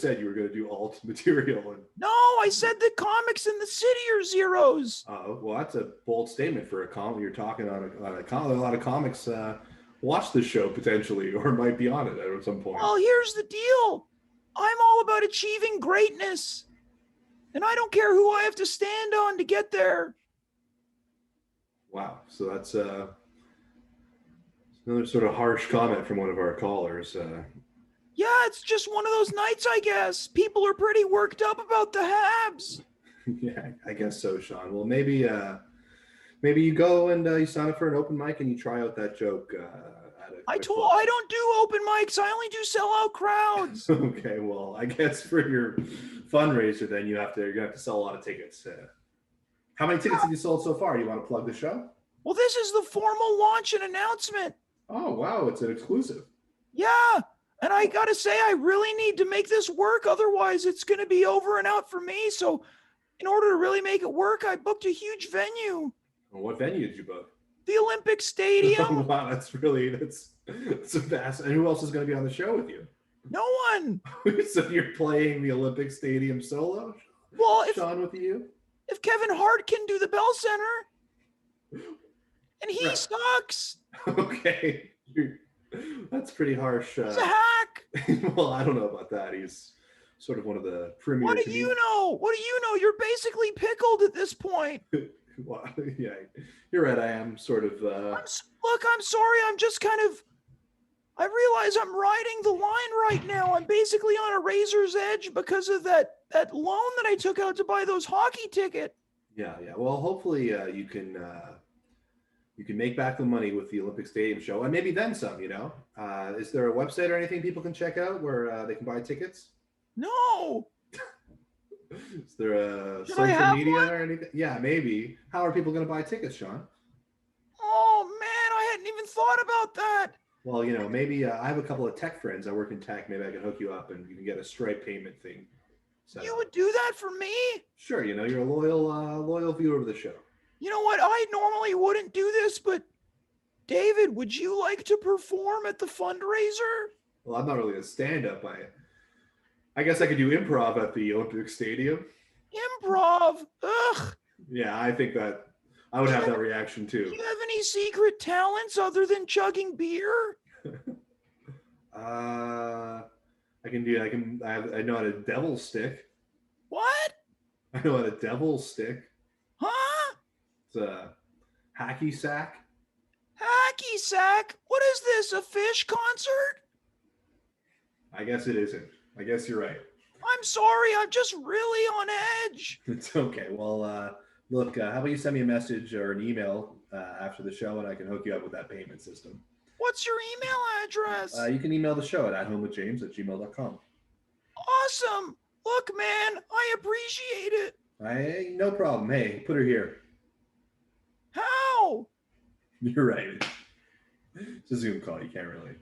said you were going to do alt material. No, I said the comics in the city are zeros. Well, that's a bold statement for a comic. You're talking on a lot of comics watch this show potentially, or might be on it at some point. Well, here's the deal. I'm all about achieving greatness. And I don't care who I have to stand on to get there. Wow. So that's another sort of harsh comment from one of our callers. Yeah, it's just one of those nights, I guess. People are pretty worked up about the Habs. Yeah, I guess so, Sean. Well, maybe you go and you sign up for an open mic and you try out that joke. I don't do open mics. I only do sellout crowds. Okay, well, I guess for your fundraiser, then you're gonna have to sell a lot of tickets. How many tickets have you sold so far? Do you want to plug the show? Well, this is the formal launch and announcement. Oh, wow, it's an exclusive. Yeah, and I gotta say, I really need to make this work. Otherwise, it's gonna be over and out for me. So, in order to really make it work, I booked a huge venue. Well, what venue did you book? The Olympic Stadium. Oh, wow, that's a vast. And who else is going to be on the show with you? No one. So you're playing the Olympic Stadium solo? Well, Sean with you? If Kevin Hart can do the Bell Center, and he sucks. Okay. That's pretty harsh. He's a hack. Well, I don't know about that. He's sort of one of the premier. What do you know? What do you know? You're basically pickled at this point. Well, yeah, you're right. I am sort of. Look, I'm sorry. I'm just kind of. I realize I'm riding the line right now. I'm basically on a razor's edge because of that loan that I took out to buy those hockey tickets. Yeah. Well, hopefully you can make back the money with the Olympic Stadium show, and maybe then some. Is there a website or anything people can check out where they can buy tickets? No. Is there a social media or anything? Yeah, maybe. How are people going to buy tickets, Sean? Oh man, I hadn't even thought about that. Well, maybe I have a couple of tech friends. I work in tech. Maybe I can hook you up and you can get a Stripe payment thing. So, you would do that for me? Sure. You're a loyal viewer of the show. You know what? I normally wouldn't do this, but David, would you like to perform at the fundraiser? Well, I'm not really a stand-up. I guess I could do improv at the Olympic Stadium. Improv? Ugh. Yeah, I think that I would have that reaction too. Do you have any secret talents other than chugging beer? I know how to devil stick. What? I know how to devil stick. Huh? It's a hacky sack. Hacky sack? What is this, a fish concert? I guess it isn't. I guess you're right. I'm sorry, I'm just really on edge. It's okay. Well, look, how about you send me a message or an email after the show and I can hook you up with that payment system. What's your email address? You can email the show at homewithjames@gmail.com. Awesome. Look, man, I appreciate it. No problem. Hey, put her here. How? You're right. It's a Zoom call. You can't really.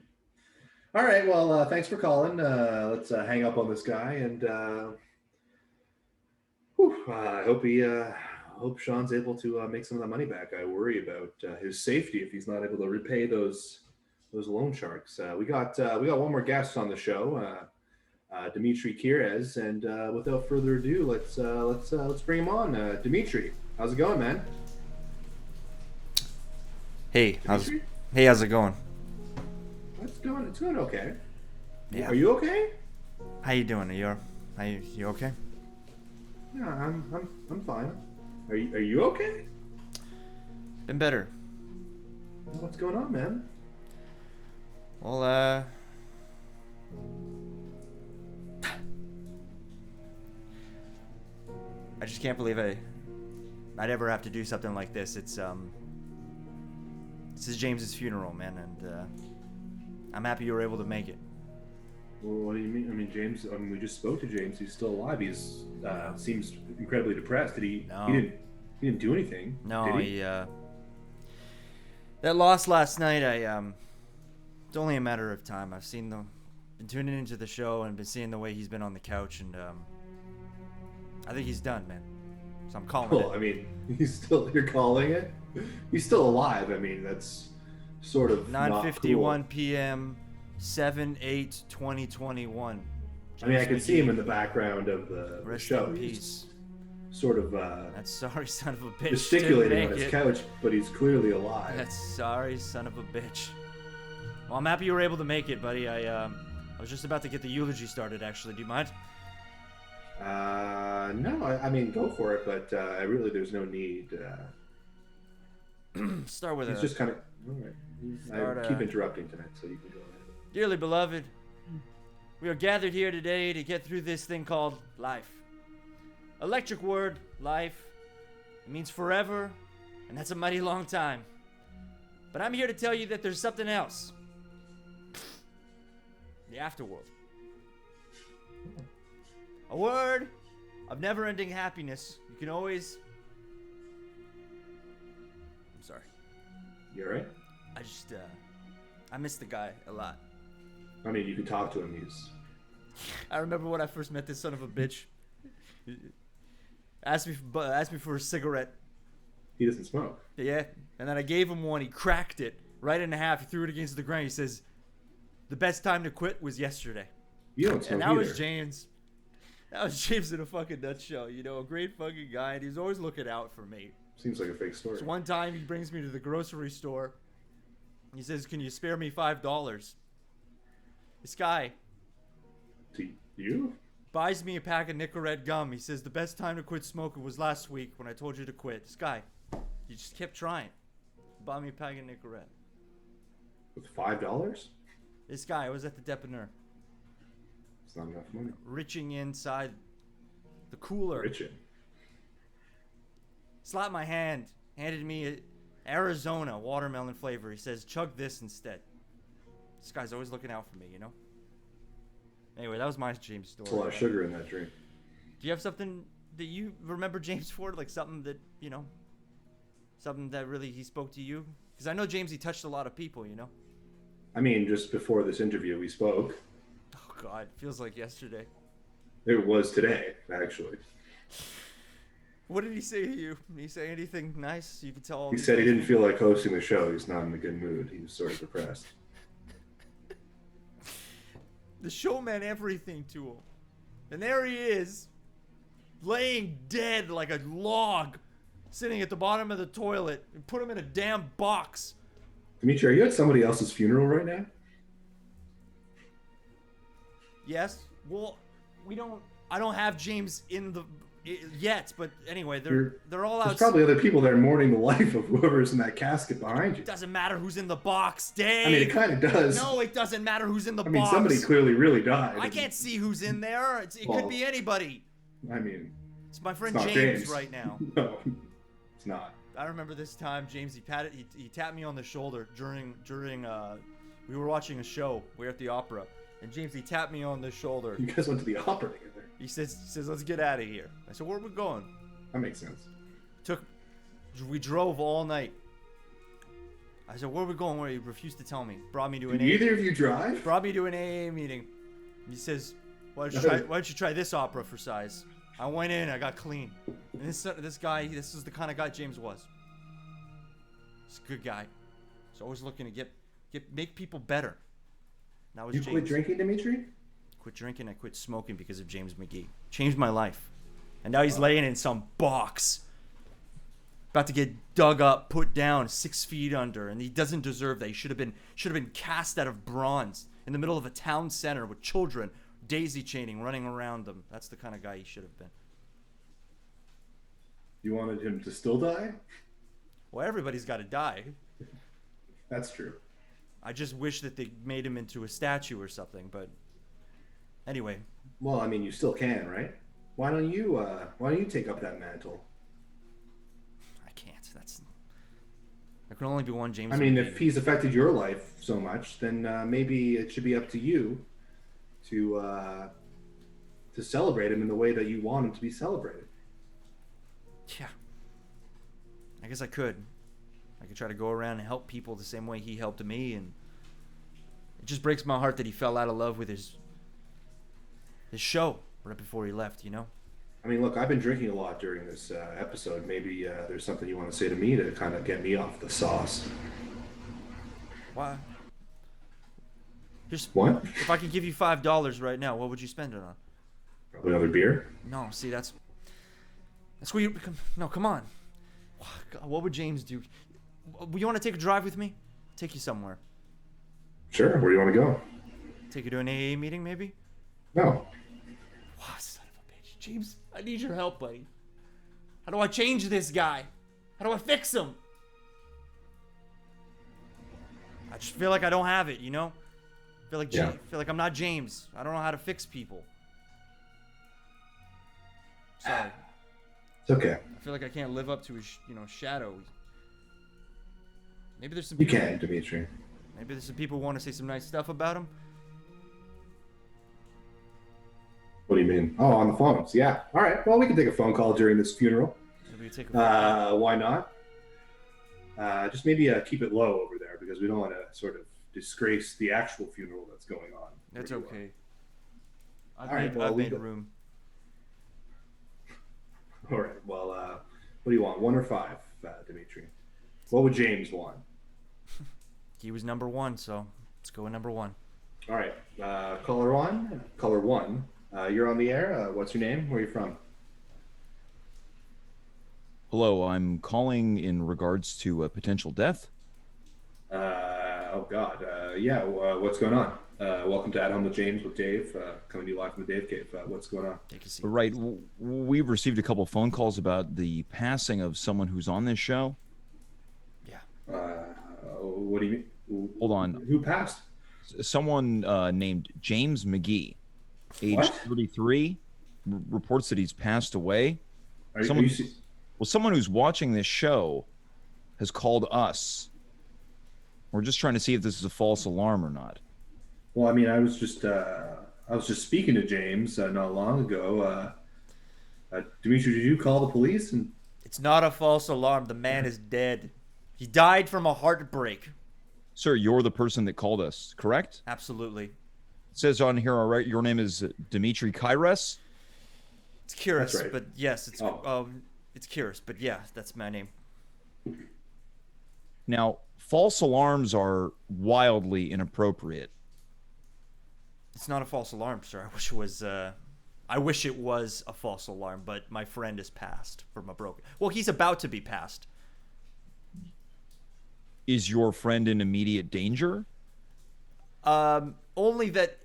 All right. Well, thanks for calling. Let's hang up on this guy, and I hope Sean's able to make some of that money back. I worry about his safety if he's not able to repay those loan sharks. We got one more guest on the show, Dimitri Kyres, and without further ado, let's bring him on. Dimitri, how's it going, man? Hey, how's it going? It's going okay. Yeah. Are you okay? How you doing? You okay? Yeah, I'm fine. Are you okay? Been better. What's going on, man? Well, I just can't believe I'd ever have to do something like this. This is James's funeral, man, and I'm happy you were able to make it. Well, what do you mean? I mean, James. I mean, we just spoke to James. He's still alive. He's seems incredibly depressed. He didn't do anything. No, did he? That loss last night. It's only a matter of time. Been tuning into the show and been seeing the way he's been on the couch, and I think he's done, man. So I'm calling it. I mean, you're calling it? He's still alive. I mean, that's sort of 9:51 p.m. 7/8/2021. I mean, I can see him in the background of the Rest show. in peace. Sort of that sorry son of a bitch gesticulating on his couch, but he's clearly alive. That sorry son of a bitch. Well, I'm happy you were able to make it, buddy. I was just about to get the eulogy started, actually. Do you mind? No, I mean, go for it, but there's no need. Start with He's just kind of. All right. I keep interrupting tonight, so you can go ahead. Dearly beloved, we are gathered here today to get through this thing called life. Electric word, life. It means forever, and that's a mighty long time. But I'm here to tell you that there's something else. The afterworld. A word of never-ending happiness. You can always... I'm sorry. You alright? I miss the guy a lot. I mean, you can talk to him. I remember when I first met this son of a bitch. Asked me for a cigarette. He doesn't smoke. Yeah, and then I gave him one. He cracked it right in half. He threw it against the ground. He says, "The best time to quit was yesterday." You don't smoke and that either. was James. That was James in a fucking nutshell. You know, a great fucking guy, and he's always looking out for me. Seems like a fake story. So one time he brings me to the grocery store, He says, "Can you spare me $5?" This guy To you? buys me a pack of Nicorette gum. He says, "The best time to quit smoking was last week when I told you to quit." This guy, you just kept trying. Buy me a pack of Nicorette. With $5? This guy, I was at the dépanneur, It's not enough money. reaching inside the cooler. Richard. Slapped my hand, handed me a Arizona watermelon flavor. He says, "Chug this instead." This guy's always looking out for me, you know? Anyway, that was my James story. There's a lot of sugar in that drink. Do you have something that you remember James for? Like something that, you know, something that really he spoke to you? Because I know James, he touched a lot of people, you know? I mean, just before this interview, we spoke. Oh, God. Feels like yesterday. It was today, actually. What did he say to you? Did he say anything nice? You could tell all He these said he guys- didn't feel like hosting the show. He's not in a good mood. He was sort of depressed. The show meant everything to him. And there he is, laying dead like a log, sitting at the bottom of the toilet. And put him in a damn box. Dimitri, are you at somebody else's funeral right now? Yes. Well, I don't have James in the yet, but anyway, You're- they're all There's out. probably other people there mourning the life of whoever's in that casket behind you. It doesn't matter who's in the box, Dave. I mean, it kind of does. No, it doesn't matter who's in the I mean, box. somebody clearly really died. I can't see who's in there. It Well, could be anybody. I mean, It's my friend it's not James James right now. No, it's not. I remember this time, James. He tapped me on the shoulder during we were watching a show. We were at the opera, and James, he tapped me on the shoulder. You guys went to the opera together. He says, "Let's get out of here." I said, "Where are we going?" That makes sense. We drove all night. I said, "Where are we going?" Where he refused to tell me. Brought me to Did an either of you drive? Brought me to an AA meeting. He says, why don't you try this opera for size? I went in, I got clean. And this guy, this is the kind of guy James was. He's a good guy. He's always looking to make people better. That was You James. quit drinking, Dimitri? Quit drinking, I quit smoking because of James McGee. Changed my life. And now he's laying in some box. About to get dug up, put down, 6 feet under, and he doesn't deserve that. He should have been cast out of bronze in the middle of a town center with children daisy chaining running around them. That's the kind of guy he should have been. You wanted him to still die? Well, everybody's got to die. That's true. I just wish that they made him into a statue or something. But anyway, Well, I mean, you still can, right? Why don't you take up that mantle? I can't. There can only be one James. I mean, McGee. if he's affected your life so much, then maybe it should be up to you to celebrate him in the way that you want him to be celebrated. Yeah. I guess I could. I could try to go around and help people the same way he helped me, and it just breaks my heart that he fell out of love with his show right before he left, you know? I mean, look, I've been drinking a lot during this episode. Maybe there's something you want to say to me to kind of get me off the sauce. Why? Just What? if I could give you $5 right now, what would you spend it on? Probably another beer? No, see, that's where you no, come on. God, what would James do? You want to take a drive with me? Take you somewhere. Sure. Where do you want to go? Take you to an AA meeting, maybe? No. Wow, son of a bitch. James, I need your help, buddy. How do I change this guy? How do I fix him? I just feel like I don't have it, you know? Feel like I'm not James. I don't know how to fix people. Sorry. It's okay. I feel like I can't live up to his, shadow. Maybe there's some You people, can, Dimitri. Maybe there's some people who want to say some nice stuff about him. What do you mean? Oh, on the phones. Yeah. All right. Well, we can take a phone call during this funeral. Maybe we take a Why not? Just maybe keep it low over there because we don't want to sort of disgrace the actual funeral that's going on. That's where you okay. Alright, well, I've we made go- room. are. All right. Well, what do you want? 1 or 5, Dimitri? What would James want? He was number 1, so let's go with number 1. All right. Caller 1. Caller 1. You're on the air. What's your name? Where are you from? Hello, I'm calling in regards to a potential death. Oh God. Yeah. What's going on? Welcome to At Home with James with Dave. Coming to you live from the Dave Cave. What's going on? Take a seat. Right. We've received a couple phone calls about the passing of someone who's on this show. Yeah. What do you mean? Hold on. Who passed? Someone named James McGee, age What? 33, reports that he's passed away. Are Someone, you someone who's watching this show has called us. We're just trying to see if this is a false alarm or not. Well, I mean, I was just speaking to James not long ago. Dimitri, did you call the police? And It's not a false alarm. The man is dead. He died from a heartbreak. Sir, you're the person that called us, correct? Absolutely. It says on here, all right, your name is Dimitri Kyres. It's Kyres, That's right. but yes, it's Oh. it's Kyres, but yeah, that's my name. Now, false alarms are wildly inappropriate. It's not a false alarm, sir. I wish it was. I wish it was a false alarm, but my friend is passed from a broken. Well, he's about to be passed. Is your friend in immediate danger? Only that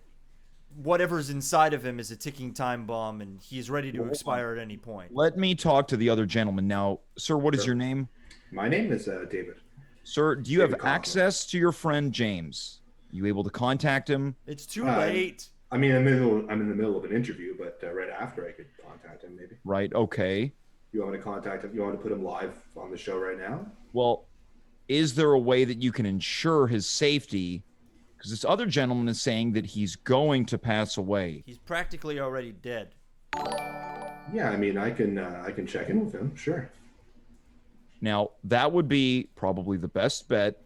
whatever's inside of him is a ticking time bomb, and he's ready to expire at any point. Let me talk to the other gentleman. Now, sir, what is Sure. your name? my name is David. Sir, do you have David Kaufman. access to your friend James? You able to contact him? It's too Uh, late. I mean, I'm in the middle of an interview, but right after I could contact him, maybe. Right, okay. You want me to contact him? You want to put him live on the show right now? Well, is there a way that you can ensure his safety? Because this other gentleman is saying that he's going to pass away. He's practically already dead. Yeah, I mean, I can check in with him. Sure. Now, that would be probably the best bet.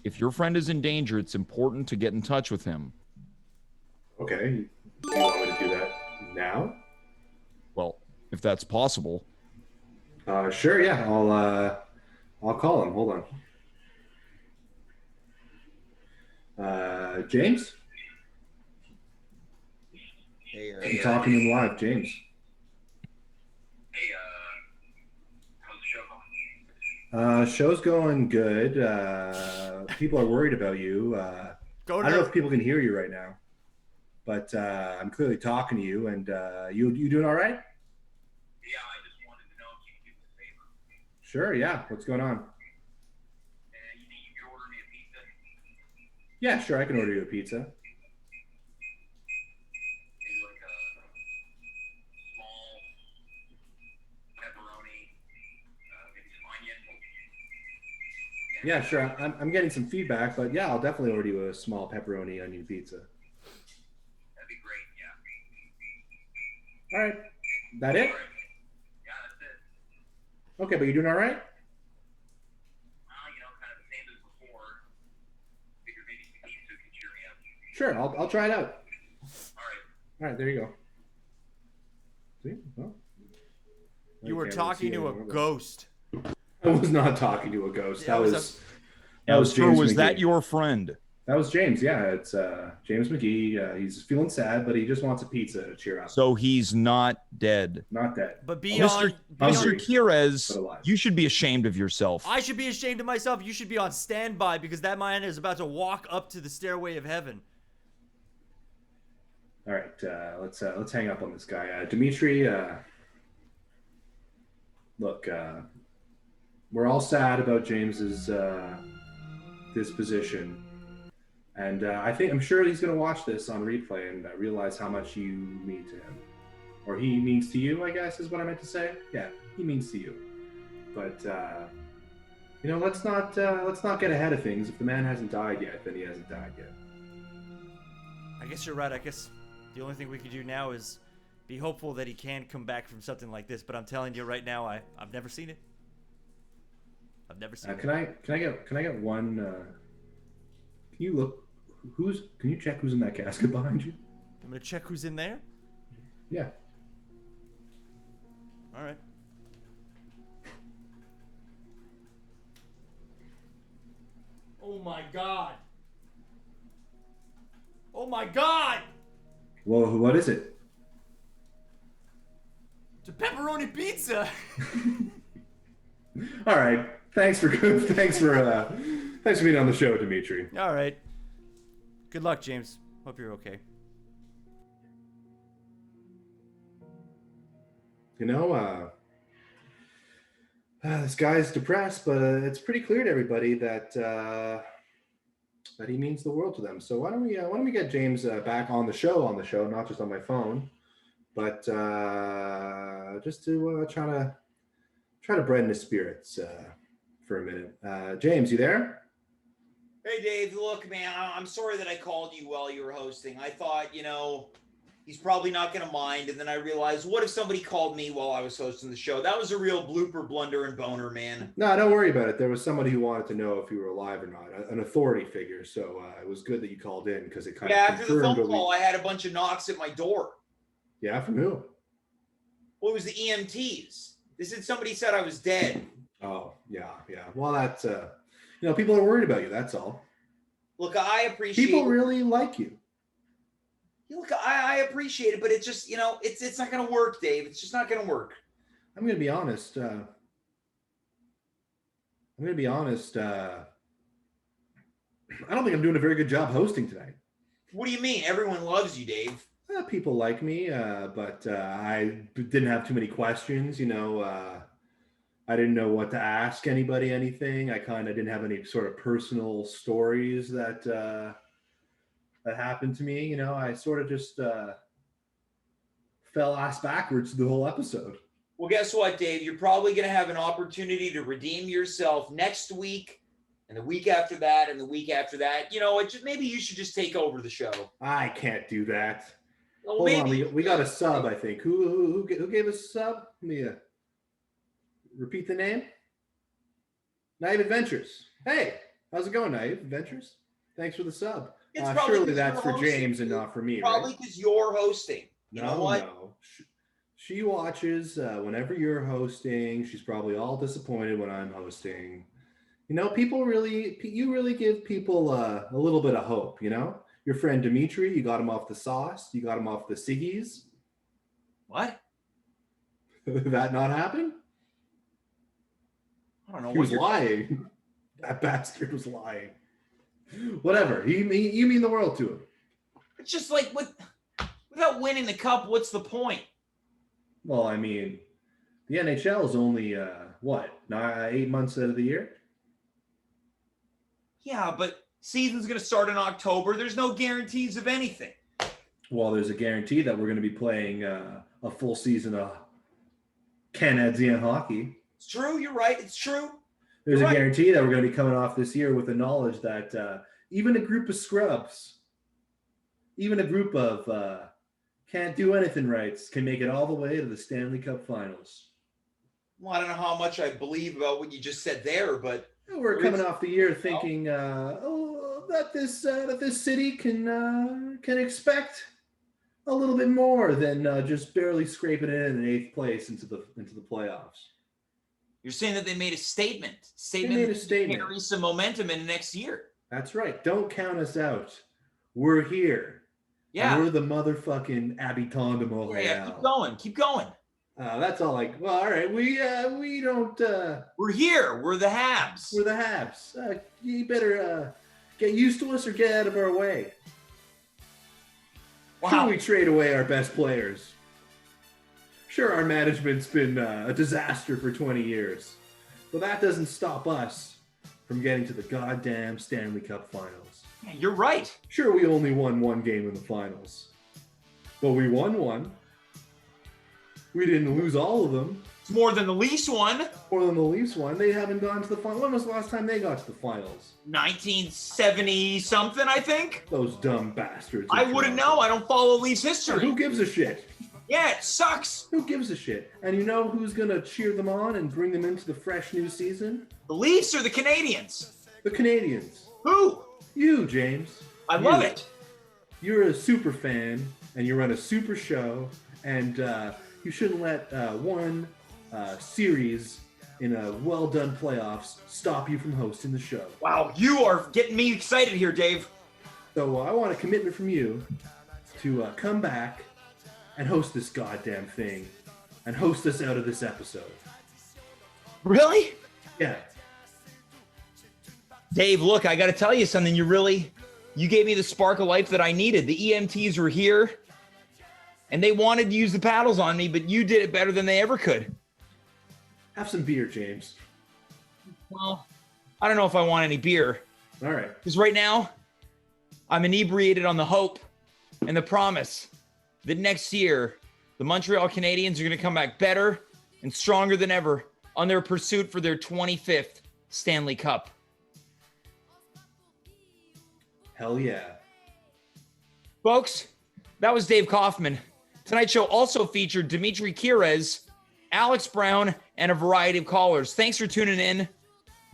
If your friend is in danger, it's important to get in touch with him. Okay. Do you want me to do that now? Well, if that's possible. Sure. Yeah. I'll call him. Hold on. James? Hey, I'm talking to him live, James. hey, how's the show going? Show's going good. People are worried about you. Go I don't know to if people can hear you right now, but I'm clearly talking to you. And you doing all right? Yeah, I just wanted to know if you could do me a favor. Sure. Yeah. What's going on? You think you could order me a pizza? Yeah. Sure. I can order you a pizza. Maybe like a small pepperoni, maybe some onion. Yeah. Sure. I'm getting some feedback, but yeah, I'll definitely order you a small pepperoni onion pizza. That'd be great, yeah. All right. That it? All right. Yeah, that's it. Okay. But you're doing all right? Well, kind of the same as before. Figured maybe some pizza could cheer me up. Sure. I'll try it out. All right. All right. There you go. See? Well, You were can't really talking see to a anymore, but- ghost. I was not talking to a ghost. Yeah, That it was was Now, was sir, James was that McGee. your friend? That was James. Yeah, it's James McGee. He's feeling sad, but he just wants a pizza to cheer up. So he's not dead. Not dead. But Mr. beyond, Hungry. Mr. Kyres, But alive. you should be ashamed of yourself. I should be ashamed of myself. You should be on standby because that man is about to walk up to the stairway of heaven. All right, let's hang up on this guy, Dimitri. Look, we're all sad about James's disposition, and I'm sure he's going to watch this on replay and realize how much you mean to him, or he means to you. I guess is what I meant to say. Yeah, he means to you, but let's not get ahead of things. If the man hasn't died yet, then he hasn't died yet. I guess you're right. I guess the only thing we could do now is be hopeful that he can come back from something like this. But I'm telling you right now, I've never seen it. I've never seen it. Can I get one? Can you look? Can you check who's in that casket behind you? I'm gonna check who's in there. Yeah. All right. Oh my God. Oh my God. Well, what is it? It's a pepperoni pizza. All right. Thanks for Thanks for being on the show, Dimitri. All right. Good luck, James. Hope you're okay. You know, this guy's depressed, but it's pretty clear to everybody that that he means the world to them. So why don't we get James back on the show, not just on my phone, but just to try to brighten his spirits for a minute. James, you there? Hey, Dave, look, man, I'm sorry that I called you while you were hosting. I thought, he's probably not going to mind. And then I realized, what if somebody called me while I was hosting the show? That was a real blooper, blunder, and boner, man. No, don't worry about it. There was somebody who wanted to know if you were alive or not, an authority figure. So it was good that you called in because it kind of after the phone call, I had a bunch of knocks at my door. Yeah, from who? Well, it was the EMTs. Somebody said I was dead. Oh, yeah. Well, that's people are worried about you. That's all. Look, I appreciate people really like you. Look, I appreciate it, but it's just, it's not going to work, Dave. It's just not going to work. I'm going to be honest. I don't think I'm doing a very good job hosting tonight. What do you mean? Everyone loves you, Dave. People like me, but I didn't have too many questions. I didn't know what to ask anybody, anything. I kind of didn't have any sort of personal stories that happened to me. I sort of just fell ass backwards the whole episode. Well, guess what, Dave? You're probably going to have an opportunity to redeem yourself next week and the week after that and the week after that. Maybe you should just take over the show. I can't do that. Well, Hold maybe. on, we got a sub, I think. Who gave us a sub? Let me repeat the name. Naive Adventures. Hey, how's it going, Naive Adventures? Thanks for the sub. Surely that's for James and not for me, probably because you're hosting. You know what? No. She watches whenever you're hosting. She's probably all disappointed when I'm hosting. You really give people a little bit of hope, Your friend Dimitri, you got him off the sauce. You got him off the ciggies. What? Did that not happen? I don't know. He was lying. That bastard was lying. Whatever. You mean the world to him. It's just like without winning the cup, what's the point? Well, I mean, the NHL is only 8 months out of the year. Yeah, but season's going to start in October. There's no guarantees of anything. Well, there's a guarantee that we're going to be playing a full season of Canadiens hockey. It's true. You're right. It's true. There's a guarantee that we're going to be coming off this year with the knowledge that even a group of scrubs, even a group of can't do anything right, can make it all the way to the Stanley Cup Finals. Well, I don't know how much I believe about what you just said there, but we're coming off the year thinking that this city can expect a little bit more than just barely scraping it in 8th place into the playoffs. You're saying that they made a statement. They made a statement. Carry some momentum in next year. That's right. Don't count us out. We're here. Yeah. And we're the motherfucking Habitants de Montréal. Yeah, keep going. That's all. Well, all right. We don't. We're here. We're the Habs. We're the Habs. You better get used to us or get out of our way. Wow. Sure, we trade away our best players. Sure, our management's been a disaster for 20 years. But that doesn't stop us from getting to the goddamn Stanley Cup Finals. Yeah, you're right. Sure, we only won one game in the finals. But we won one. We didn't lose all of them. It's more than the Leafs won. More than the Leafs won. They haven't gone to the final. When was the last time they got to the finals? 1970-something, I think. Those dumb bastards. I wouldn't know. I don't follow Leafs history. Who gives a shit? Yeah, it sucks. Who gives a shit? And you know who's going to cheer them on and bring them into the fresh new season? The Leafs or the Canadiens? The Canadiens. Who? You, James. I love it. You're a super fan, and you run a super show, and you shouldn't let one series in a well-done playoffs stop you from hosting the show. Wow, you are getting me excited here, Dave. So I want a commitment from you to come back and host this goddamn thing and host us out of this episode. Really? Yeah. Dave, look, I got to tell you something. You gave me the spark of life that I needed. The EMTs were here, and they wanted to use the paddles on me, but you did it better than they ever could. Have some beer, James. Well, I don't know if I want any beer. All right. Because right now, I'm inebriated on the hope and the promise that next year, the Montreal Canadiens are going to come back better and stronger than ever on their pursuit for their 25th Stanley Cup. Hell yeah. Folks, that was Dave Kaufman. Tonight's show also featured Dimitri Kyres, Alex Brown, and a variety of callers. Thanks for tuning in.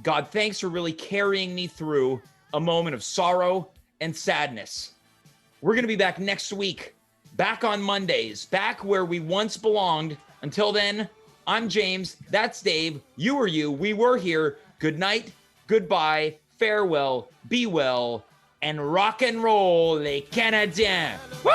God, thanks for really carrying me through a moment of sorrow and sadness. We're going to be back next week, back on Mondays, back where we once belonged. Until then, I'm James. That's Dave. You were you. We were here. Good night. Goodbye. Farewell. Be well. And rock and roll, les Canadiens. Woo!